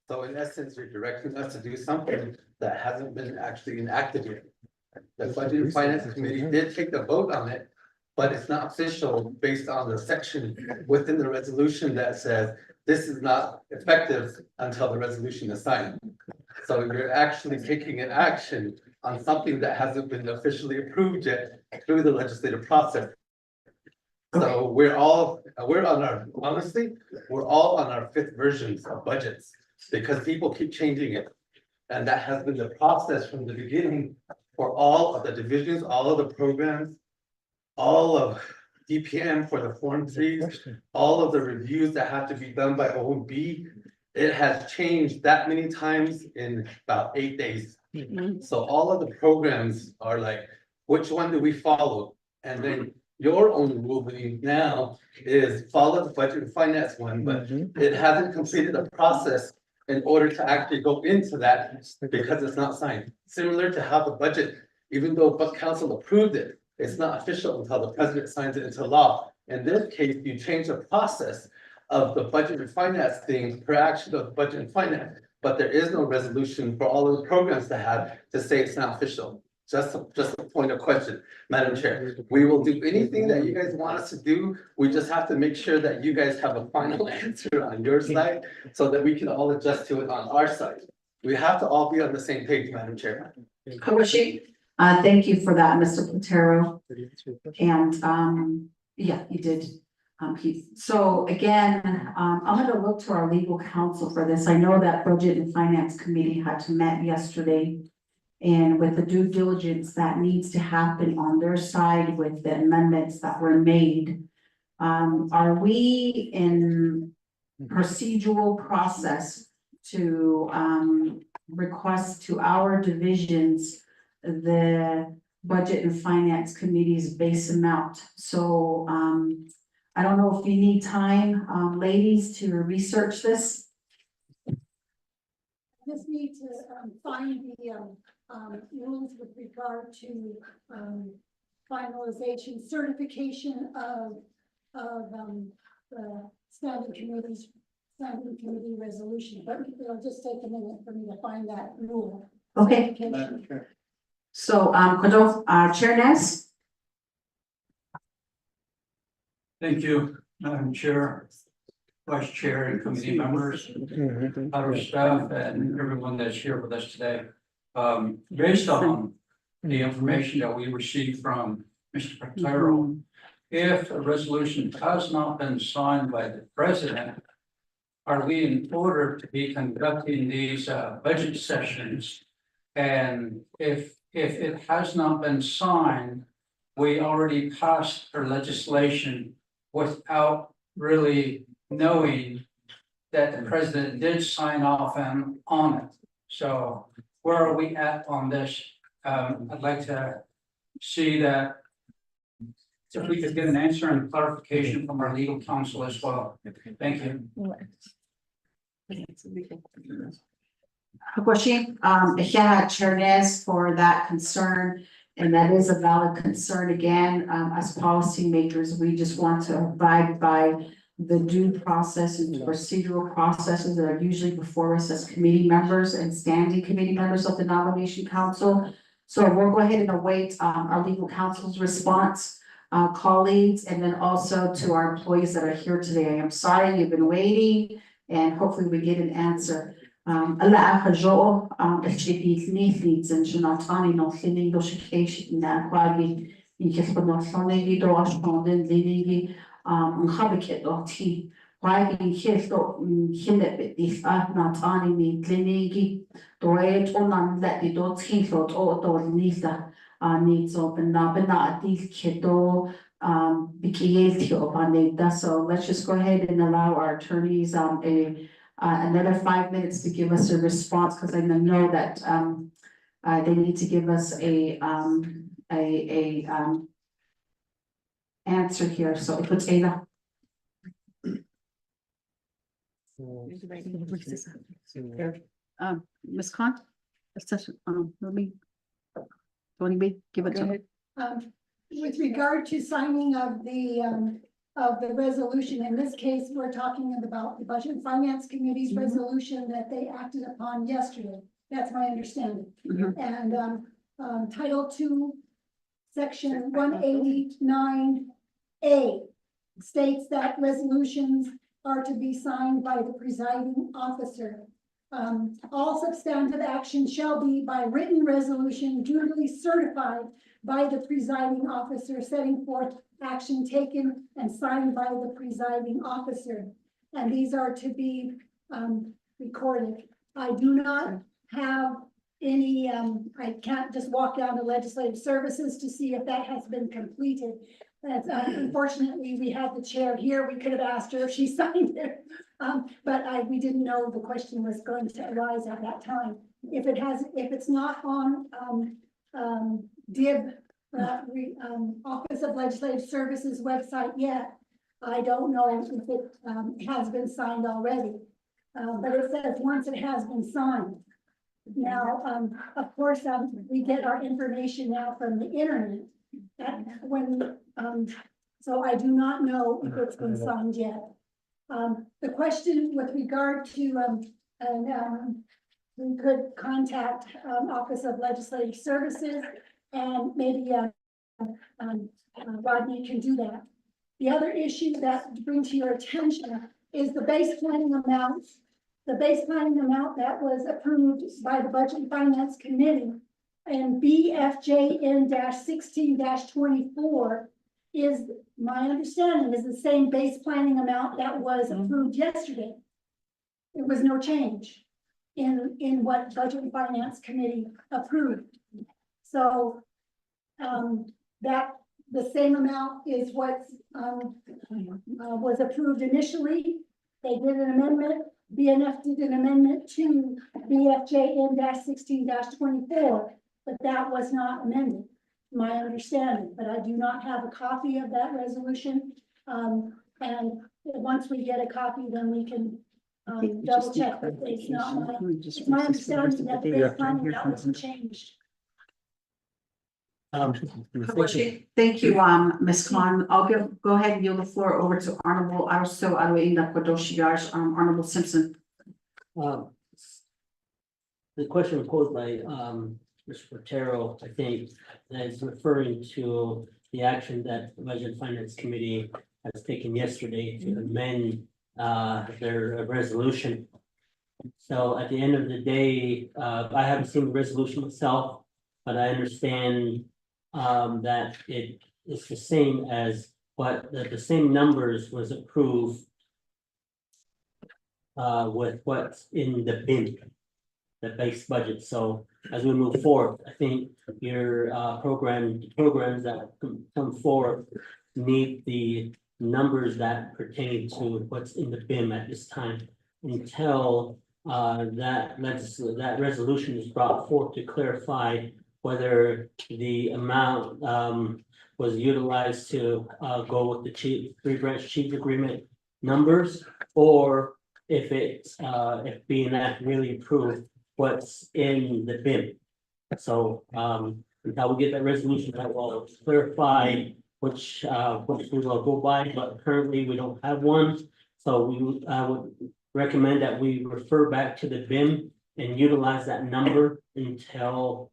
So in essence, you're directing us to do something that hasn't been actually enacted yet. The Budget and Finance Committee did take the vote on it, but it's not official based on the section within the resolution that says this is not effective until the resolution is signed. So you're actually taking an action on something that hasn't been officially approved yet through the legislative process. So we're on our, honestly, we're all on our 5th versions of budgets because people keep changing it. And that has been the process from the beginning for all of the divisions, all of the programs, all of DPM for the Form 3s, all of the reviews that have to be done by OMB. It has changed that many times in about 8 days. So all of the programs are like, which one do we follow? And then your only ruling now is follow the Budget and Finance one, but it hasn't completed a process in order to actually go into that because it's not signed. Similar to how the budget, even though council approved it, it's not official until the president signs it into law. In this case, you change the process of the Budget and Finance thing per action of the Budget and Finance, but there is no resolution for all of the programs to have to say it's not official. Just a point of question, Madam Chair. We will do anything that you guys want us to do. We just have to make sure that you guys have a final answer on your side so that we can all adjust to it on our side. We have to all be on the same page, Madam Chair. Kowashi, thank you for that, Mr. Platero. And, yeah, you did. Keith. So again, I'm gonna look to our legal counsel for this. I know that Budget and Finance Committee had to met yesterday. And with the due diligence that needs to happen on their side with the amendments that were made. Are we in procedural process to request to our divisions the Budget and Finance Committee's base amount? So I don't know if you need time, ladies, to research this. Just need to find the rules with regard to finalization, certification of the standing committee resolution, but it'll just take a minute for me to find that rule. Okay. Certification. So, Chair Ness? Thank you, Madam Chair, Vice Chair and committee members, our staff and everyone that's here with us today. Based on the information that we received from Mr. Platero, if a resolution has not been signed by the president, are we in order to be conducting these budget sessions? And if it has not been signed, we already passed our legislation without really knowing that the president did sign off on it. So where are we at on this? I'd like to see that if we could get an answer and clarification from our legal counsel as well. Thank you. Hakoshi, yeah, Chair Ness for that concern. And that is a valid concern. Again, as policymakers, we just want to abide by the due process and procedural processes that are usually before us as committee members and standing committee members of the nomination council. So we'll go ahead and await our legal counsel's response, colleagues, and then also to our employees that are here today. I am sorry you've been waiting, and hopefully we get an answer. Allah ajo HDP needs and Jonathan no thinning do education na quagi in case but not sonny do ashponden living habit do tea. Why in case do hillip this not on me clinigi do it on let the do tea so to Lisa needs open up and not these kiddo bikiyetio on so let's just go ahead and allow our attorneys another 5 minutes to give us a response, because I know that they need to give us a answer here. So it puts Ada. Ms. Khan, let me give it to her. with regard to signing of the resolution, in this case, we're talking about the Budget and Finance Committee's resolution that they acted upon yesterday. That's my understanding. Mhm. And, Title II, Section 189A states that resolutions are to be signed by the presiding officer. All substantive action shall be by written resolution duly certified by the presiding officer, setting forth action taken and signed by the presiding officer. And these are to be recorded. I do not have any, I can't just walk down to legislative services to see if that has been completed. That's, unfortunately, we had the chair here. We could have asked her if she signed it. But we didn't know the question was going to arise at that time. If it's not on, Office of Legislative Services website yet, I don't know if it has been signed already. But it says once it has been signed. Now, of course, we get our information now from the internet. So I do not know if it's been signed yet. The question with regard to, we could contact, Office of Legislative Services, and maybe, Rodney can do that. The other issue that to bring to your attention is the base planning amount. The base planning amount that was approved by the Budget and Finance Committee and BFJN 16-24 is, my understanding, is the same base planning amount that was approved yesterday. There was no change in what Budget and Finance Committee approved. So, that the same amount is what was approved initially. They did an amendment. BNF did an amendment to BFJN 16-24, but that was not amended, my understanding. But I do not have a copy of that resolution. And once we get a copy, then we can double check. But it's not my understanding that the base planning wasn't changed. Thank you, Ms. Khan. I'll go ahead and yield the floor over to Honorable Arso Aruinda Kodoshigash, Honorable Simpson. The question posed by Mr. Procedural, I think, is referring to the action that the Budget and Finance Committee has taken yesterday to amend their resolution. So at the end of the day, I haven't seen the resolution itself, but I understand that it is the same as what the same numbers was approved with what's in the bin, the base budget. So as we move forward, I think your programs that come forward need the numbers that pertain to what's in the bin at this time until that resolution is brought forth to clarify whether the amount was utilized to go with the three-branch chief agreement numbers, or if it's if BNF really approved what's in the bin. So until we get that resolution, that will clarify which we will go by, but currently we don't have one. So I would recommend that we refer back to the bin and utilize that number until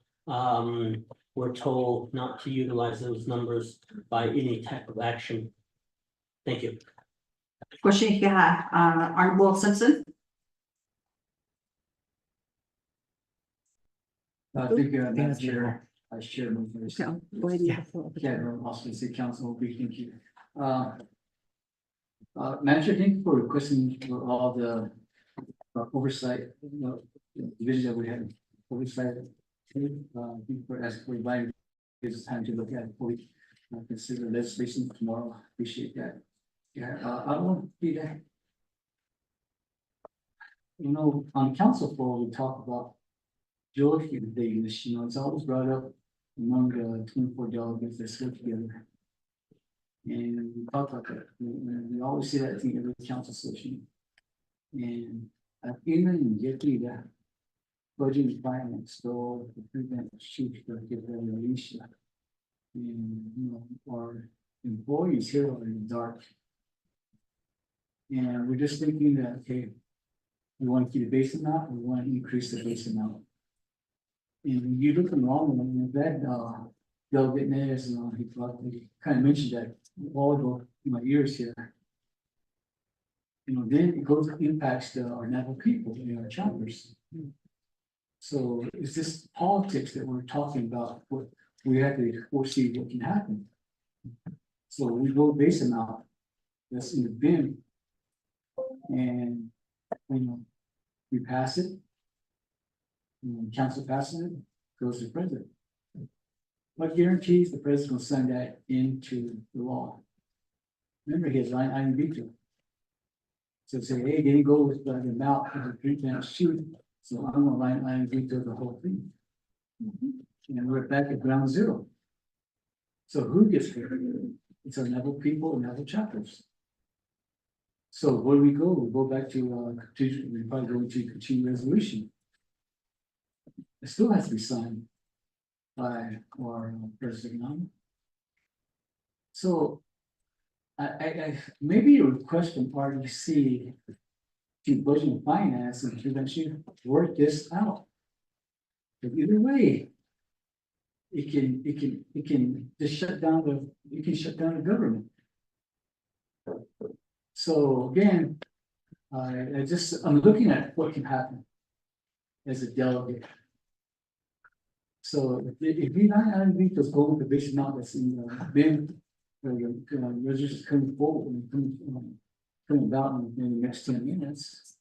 we're told not to utilize those numbers by any type of action. Thank you. Question, Honorable Simpson. Thank you, Madam Chair. I share my voice. Yeah, also City Council will be, thank you. Manager, thank you for requesting for all the oversight, divisions that we had oversight. Thank you for asking for inviting, gives us time to look at before we consider legislation tomorrow. Appreciate that. Yeah, I want to be that. On council floor, we talk about Georgia Davis, it's always brought up among the 24 delegates that sit together. And we talk about that. We always say that thing every council session. And even get that budget and finance, so the prevent chief to give them a leash. And, you know, our employees here are in the dark. And we're just thinking that, okay, we want to keep the base amount, we want to increase the base amount. And you look along, and that, delegate Nez, he kind of mentioned that all over my ears here. You know, then it goes, impacts our Navajo people and our chapters. So it's this politics that we're talking about, what we have to foresee what can happen. So we go base amount that's in the bin. And, you know, we pass it. And council passes it, goes to the president. What guarantees the president will send that into the law? Remember, he has line item veto. So say, hey, didn't go with the amount of the 3 shoot, so I'm gonna line item veto the whole thing. And we're back at ground zero. So who gets hurt? It's our Navajo people and Navajo chapters. So where do we go? We go back to, we probably go into continuing resolution. It still has to be signed by our president. So I maybe a request from RDC to budget and finance and to eventually work this out. But either way, it can just shut down the government. So again, I'm looking at what can happen as a delegate. So if we not having just go with the basic amount that's in the bin, we're just coming forward and coming about in the next 10 minutes.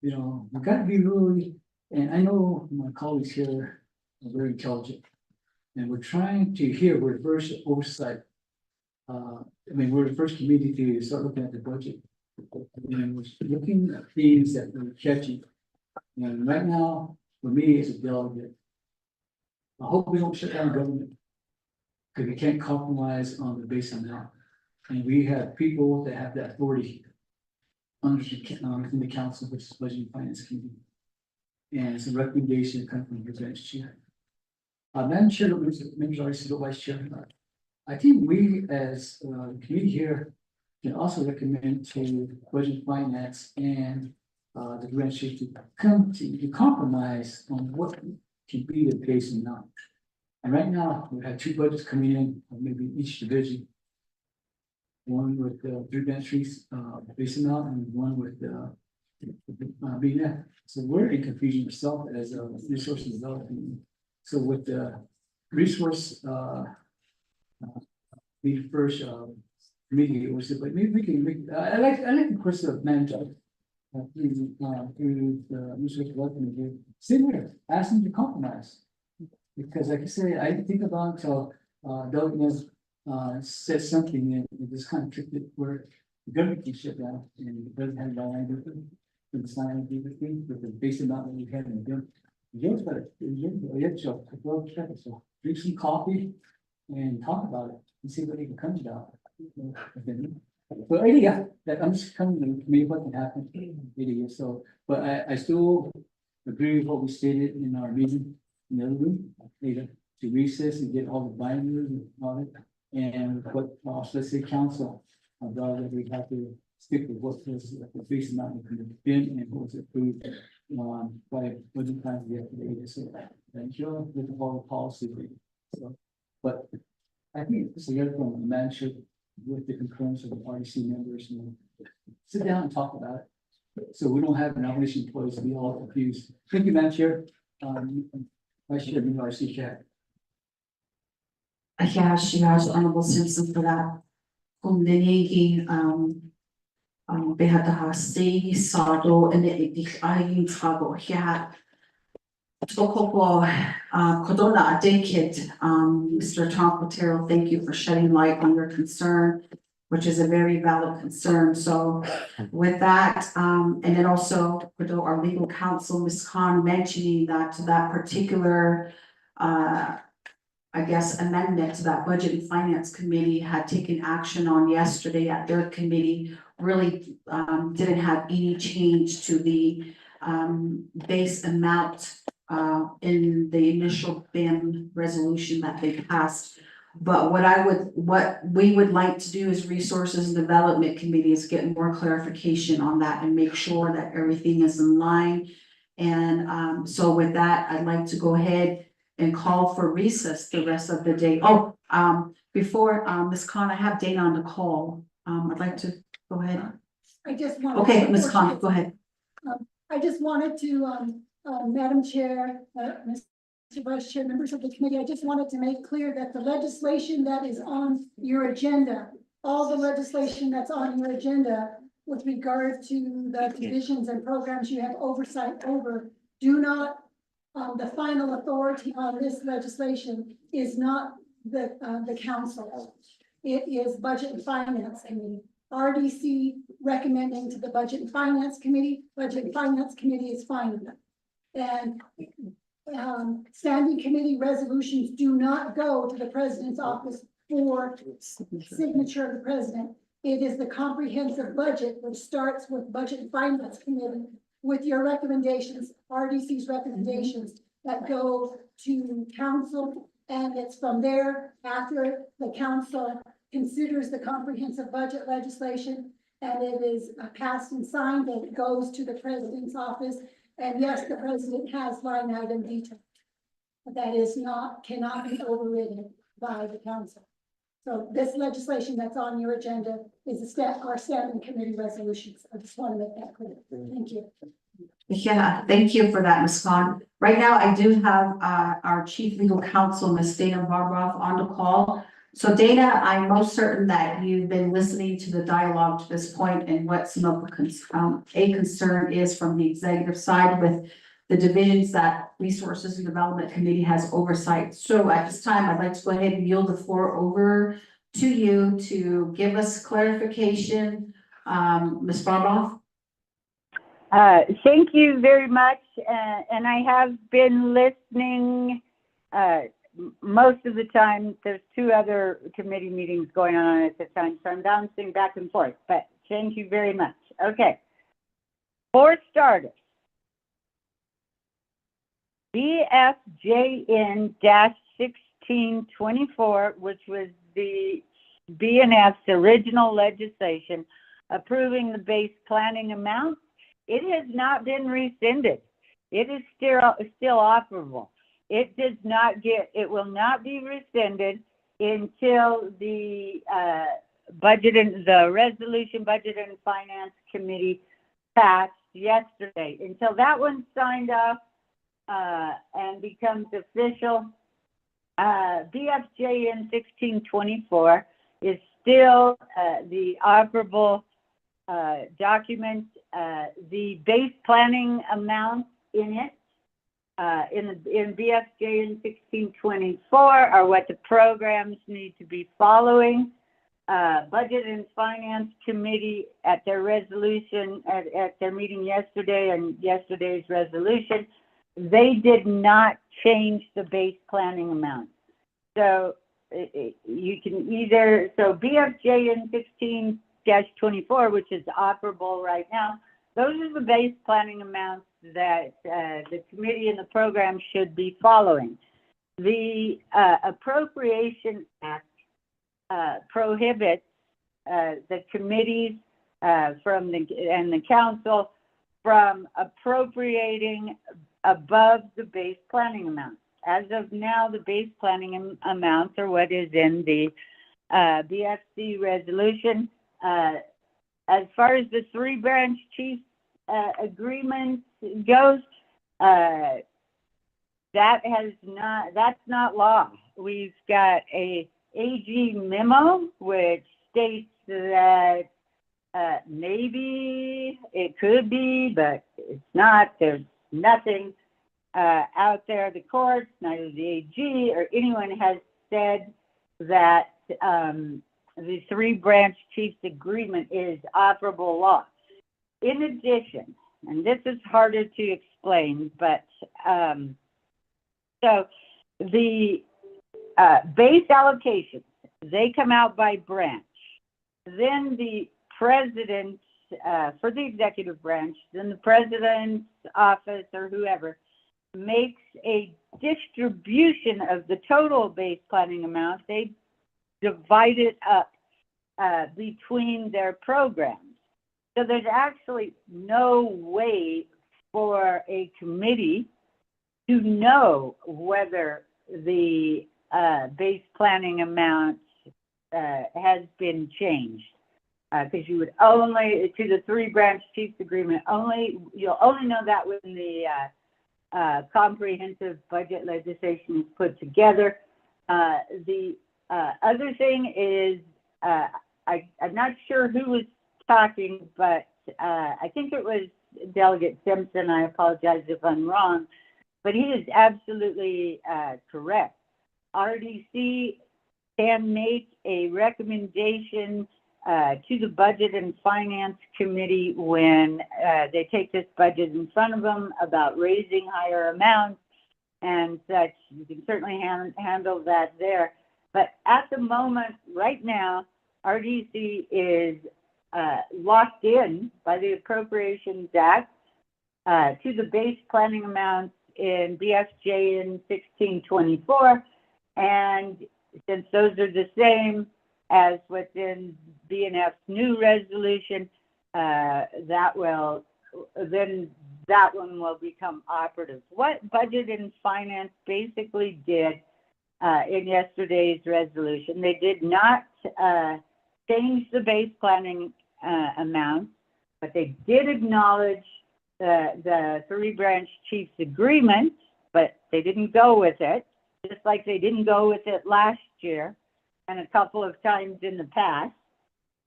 You know, we gotta be really, and I know my colleagues here are very intelligent. And we're trying to hear, we're the first oversight. We're the first committee to start looking at the budget. And we're looking at things that we're catching. And right now, for me as a delegate, I hope we don't shut down government. Because we can't compromise on the base amount. And we have people that have that authority under in the council, which is budget and finance committee. And it's a recommendation coming from the bench chair. Madam Chair, members already said, Vice Chair. I think we as a committee here can also recommend to budget and finance and the branch chair to come to compromise on what can be the base amount. And right now, we have 2 budgets coming in, maybe each division. One with 3 benches, base amount, and one with BNF. So we're in confusion ourselves as a resource development. So with the resource, the first committee was, but maybe we can. I like the question of manager. Through the resource development here, same way, ask them to compromise. Because like I say, I didn't think about until Doug said something and it just kind of tricked it where the government can shut down and it doesn't have that language for the sign of with the base amount that we had in the bill. So drink some coffee and talk about it and see what it comes about. But yeah, that I'm just coming to me what can happen. So, but I still agree with what we stated in our meeting in the other room, to recess and get all the binders and all it. And what, let's say council, about that we have to stick with what was the base amount of the bin and what was approved by budget time yesterday. So thank you with all the policy. So, but I think it's a good from the manager with the concurrence of the RDC members and sit down and talk about it. So we don't have nomination employees be all confused. Thank you, Madam Chair. Vice Chair, RC Chair. Yes, Honorable Simpson for that. Kung behata hasi sado and it I travel here. Tokopo Kodona Adekit, Mr. Tom Quintero, thank you for shedding light on your concern, which is a very valid concern. So with that, and then also our legal counsel, Ms. Khan, mentioning that particular I guess amendment to that budget and finance committee had taken action on yesterday at their committee really didn't have any change to the base amount in the initial bin resolution that they passed But what we would like to do as Resources and Development Committee is get more clarification on that and make sure that everything is in line. And so with that, I'd like to go ahead and call for recess the rest of the day. Oh, before Ms. Khan, I have Dana on the call. I'd like to go ahead. I just wanted. Okay, Ms. Khan, go ahead. I just wanted to, Madam Chair, Mr. Vice Chair, members of the committee, I just wanted to make clear that the legislation that is on your agenda, all the legislation that's on your agenda with regard to the divisions and programs you have oversight over, do not, the final authority on this legislation is not the council. It is Budget and Finance Committee. RDC recommending to the Budget and Finance Committee, Budget and Finance Committee is fine with it. And standing committee resolutions do not go to the president's office for signature of the president. It is the comprehensive budget, which starts with Budget and Finance Committee with your recommendations, RDC's recommendations that go to council. And it's from there, after the council considers the comprehensive budget legislation and it is passed and signed, and it goes to the president's office. And yes, the president has line item detail. But that is not, cannot be overridden by the council. So this legislation that's on your agenda is our standing committee resolutions. I just want to make that clear. Thank you. Yeah, thank you for that, Ms. Khan. Right now, I do have our Chief Legal Counsel, Ms. Dana Barbroff, on the call. So Dana, I'm most certain that you've been listening to the dialogue to this point and what some of the a concern is from the executive side with the divisions that Resources and Development Committee has oversight. So at this time, I'd like to go ahead and yield the floor over to you to give us clarification. Ms. Barbroff? Thank you very much. And I have been listening most of the time. There's two other committee meetings going on at the time, so I'm bouncing back and forth, but thank you very much. Okay. For starters, BFJN-1624, which was the BNF's original legislation approving the base planning amount, it has not been rescinded. It is still operable. It will not be rescinded until the Budget and Finance Committee passed yesterday. Until that one's signed off and becomes official, BFJN 1624 is still the operable document. The base planning amounts in it in BFJN 1624 are what the programs need to be following. Budget and Finance Committee at their resolution at their meeting yesterday and yesterday's resolution, they did not change the base planning amount. So you can either, so BFJN 16-24, which is operable right now, those are the base planning amounts that the committee and the program should be following. The Appropriation Act prohibits the committees and the council from appropriating above the base planning amount. As of now, the base planning amounts are what is in the BFC resolution. As far as the three branch chief agreement goes, that's not law. We've got a AG memo which states that maybe it could be, but it's not. There's nothing out there. The courts, neither the AG or anyone has said that the three branch chiefs agreement is operable law. In addition, and this is harder to explain, but so the base allocations, they come out by branch. Then the president, for the executive branch, then the president's office or whoever makes a distribution of the total base planning amount. They divide it up between their programs. So there's actually no way for a committee to know whether the base planning amount has been changed. Because you would only, to the three branch chiefs agreement, you'll only know that when the comprehensive budget legislation is put together. The other thing is, I'm not sure who was talking, but I think it was Delegate Simpson. I apologize if I'm wrong, but he is absolutely correct. RDC can make a recommendation to the Budget and Finance Committee when they take this budget in front of them about raising higher amounts and such. You can certainly handle that there. But at the moment, right now, RDC is locked in by the Appropriations Act to the base planning amounts in BFJ in 1624. And since those are the same as within BNF's new resolution, that one will become operative. What Budget and Finance basically did in yesterday's resolution, they did not change the base planning amount, but they did acknowledge the three branch chiefs agreement, but they didn't go with it, just like they didn't go with it last year and a couple of times in the past.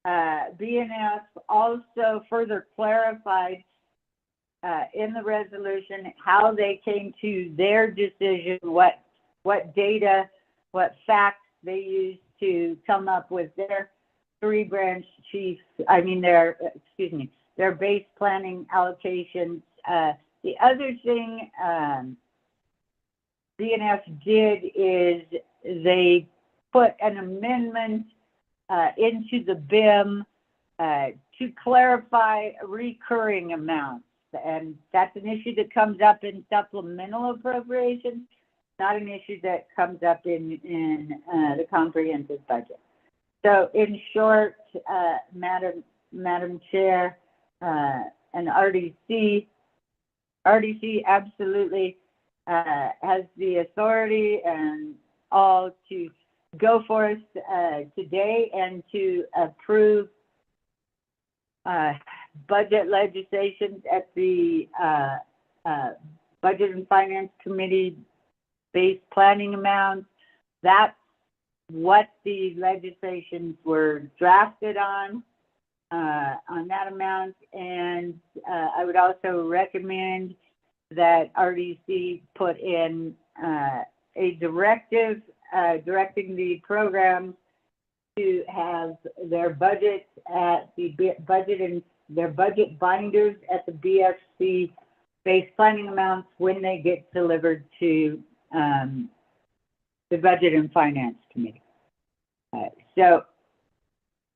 BNF also further clarified in the resolution how they came to their decision, what data, what facts they used to come up with their three branch chiefs, their base planning allocations. The other thing BNF did is they put an amendment into the BIM to clarify recurring amounts. And that's an issue that comes up in supplemental appropriations, not an issue that comes up in the comprehensive budget. So in short, Madam Chair, and RDC absolutely has the authority and all to go forth today and to approve budget legislation at the Budget and Finance Committee base planning amounts. That's what the legislations were drafted on that amount. And I would also recommend that RDC put in a directive directing the program to have their budget at the budget and their budget binders at the BFC base planning amounts when they get delivered to the Budget and Finance Committee. So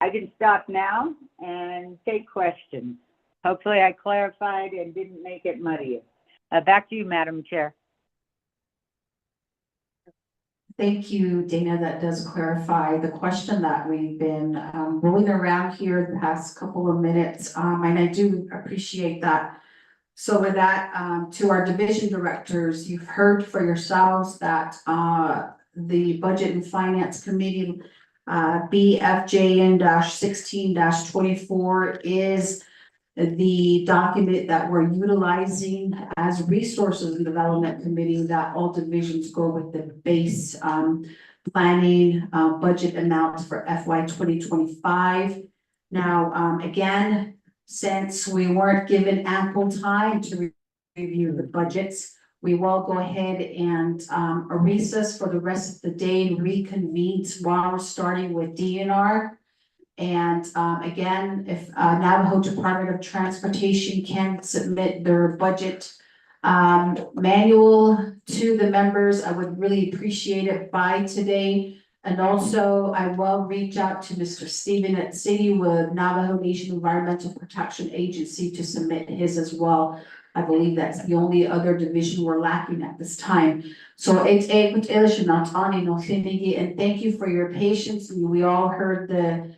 I can stop now and take questions. Hopefully I clarified and didn't make it muddy. Back to you, Madam Chair. Thank you, Dana. That does clarify the question that we've been rolling around here the past couple of minutes, and I do appreciate that. So with that, to our division directors, you've heard for yourselves that the Budget and Finance Committee BFJN-16-24 is the document that we're utilizing as resources and development committee, that all divisions go with the base planning budget amounts for FY 2025. Now, again, since we weren't given ample time to review the budgets, we will go ahead and a recess for the rest of the day and reconvene tomorrow, starting with DNR. And again, if Navajo Department of Transportation can submit their budget manual to the members, I would really appreciate it by today. And also I will reach out to Mr. Stephen at City with Navajo Nation Environmental Protection Agency to submit his as well. I believe that's the only other division we're lacking at this time. So and thank you for your patience. We all heard the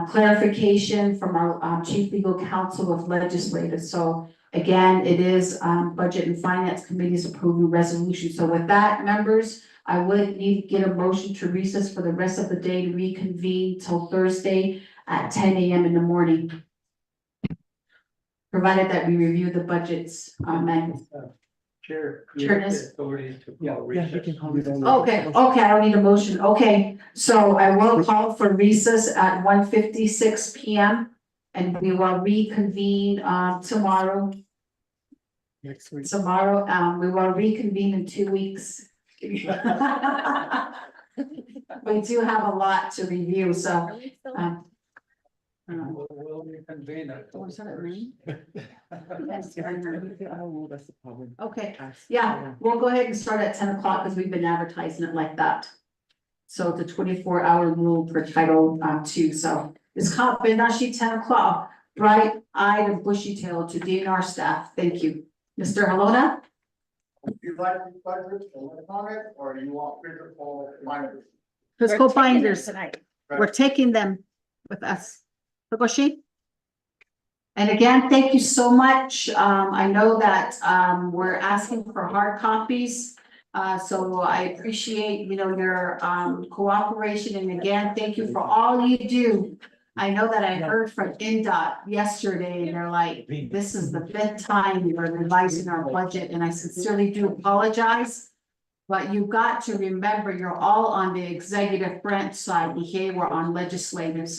clarification from our chief legal counsel of legislators. So again, it is Budget and Finance Committee's approving resolution. So with that, members, I would need to get a motion to recess for the rest of the day to reconvene till Thursday at 10 a.m. in the morning. Provided that we review the budgets, and Chair. Chairness? Authority to Yeah, call yeah, you recess. can call You recess. don't- okay, I don't need a motion. Okay, so I will call for recess at 1:56 p.m. And we will reconvene tomorrow. Next week. Tomorrow, we will reconvene in 2 weeks. We do have a lot to review, so. We'll reconvene at. Oh, is that at nine? That's the problem. Okay, Ask- yeah, we'll go ahead and start at 10 o'clock because we've been advertising it like that. So the 24-hour rule for Title II, so it's been actually 10 o'clock, bright-eyed and bushy-tailed to DNR staff, thank you. Mr. Halona? You like the budget or comment, or you want physical minors? Fiscal binders, Tonight. we're taking them with us. Fugoshi? And again, thank you so much. I know that, we're asking for hard copies. So I appreciate, your, cooperation. And again, thank you for all you do. I know that I heard from NDOT yesterday and they're like, this is the 5th time we're revising our budget and I sincerely do apologize. But you've got to remember, you're all on the executive branch side, okay? We're on legislative.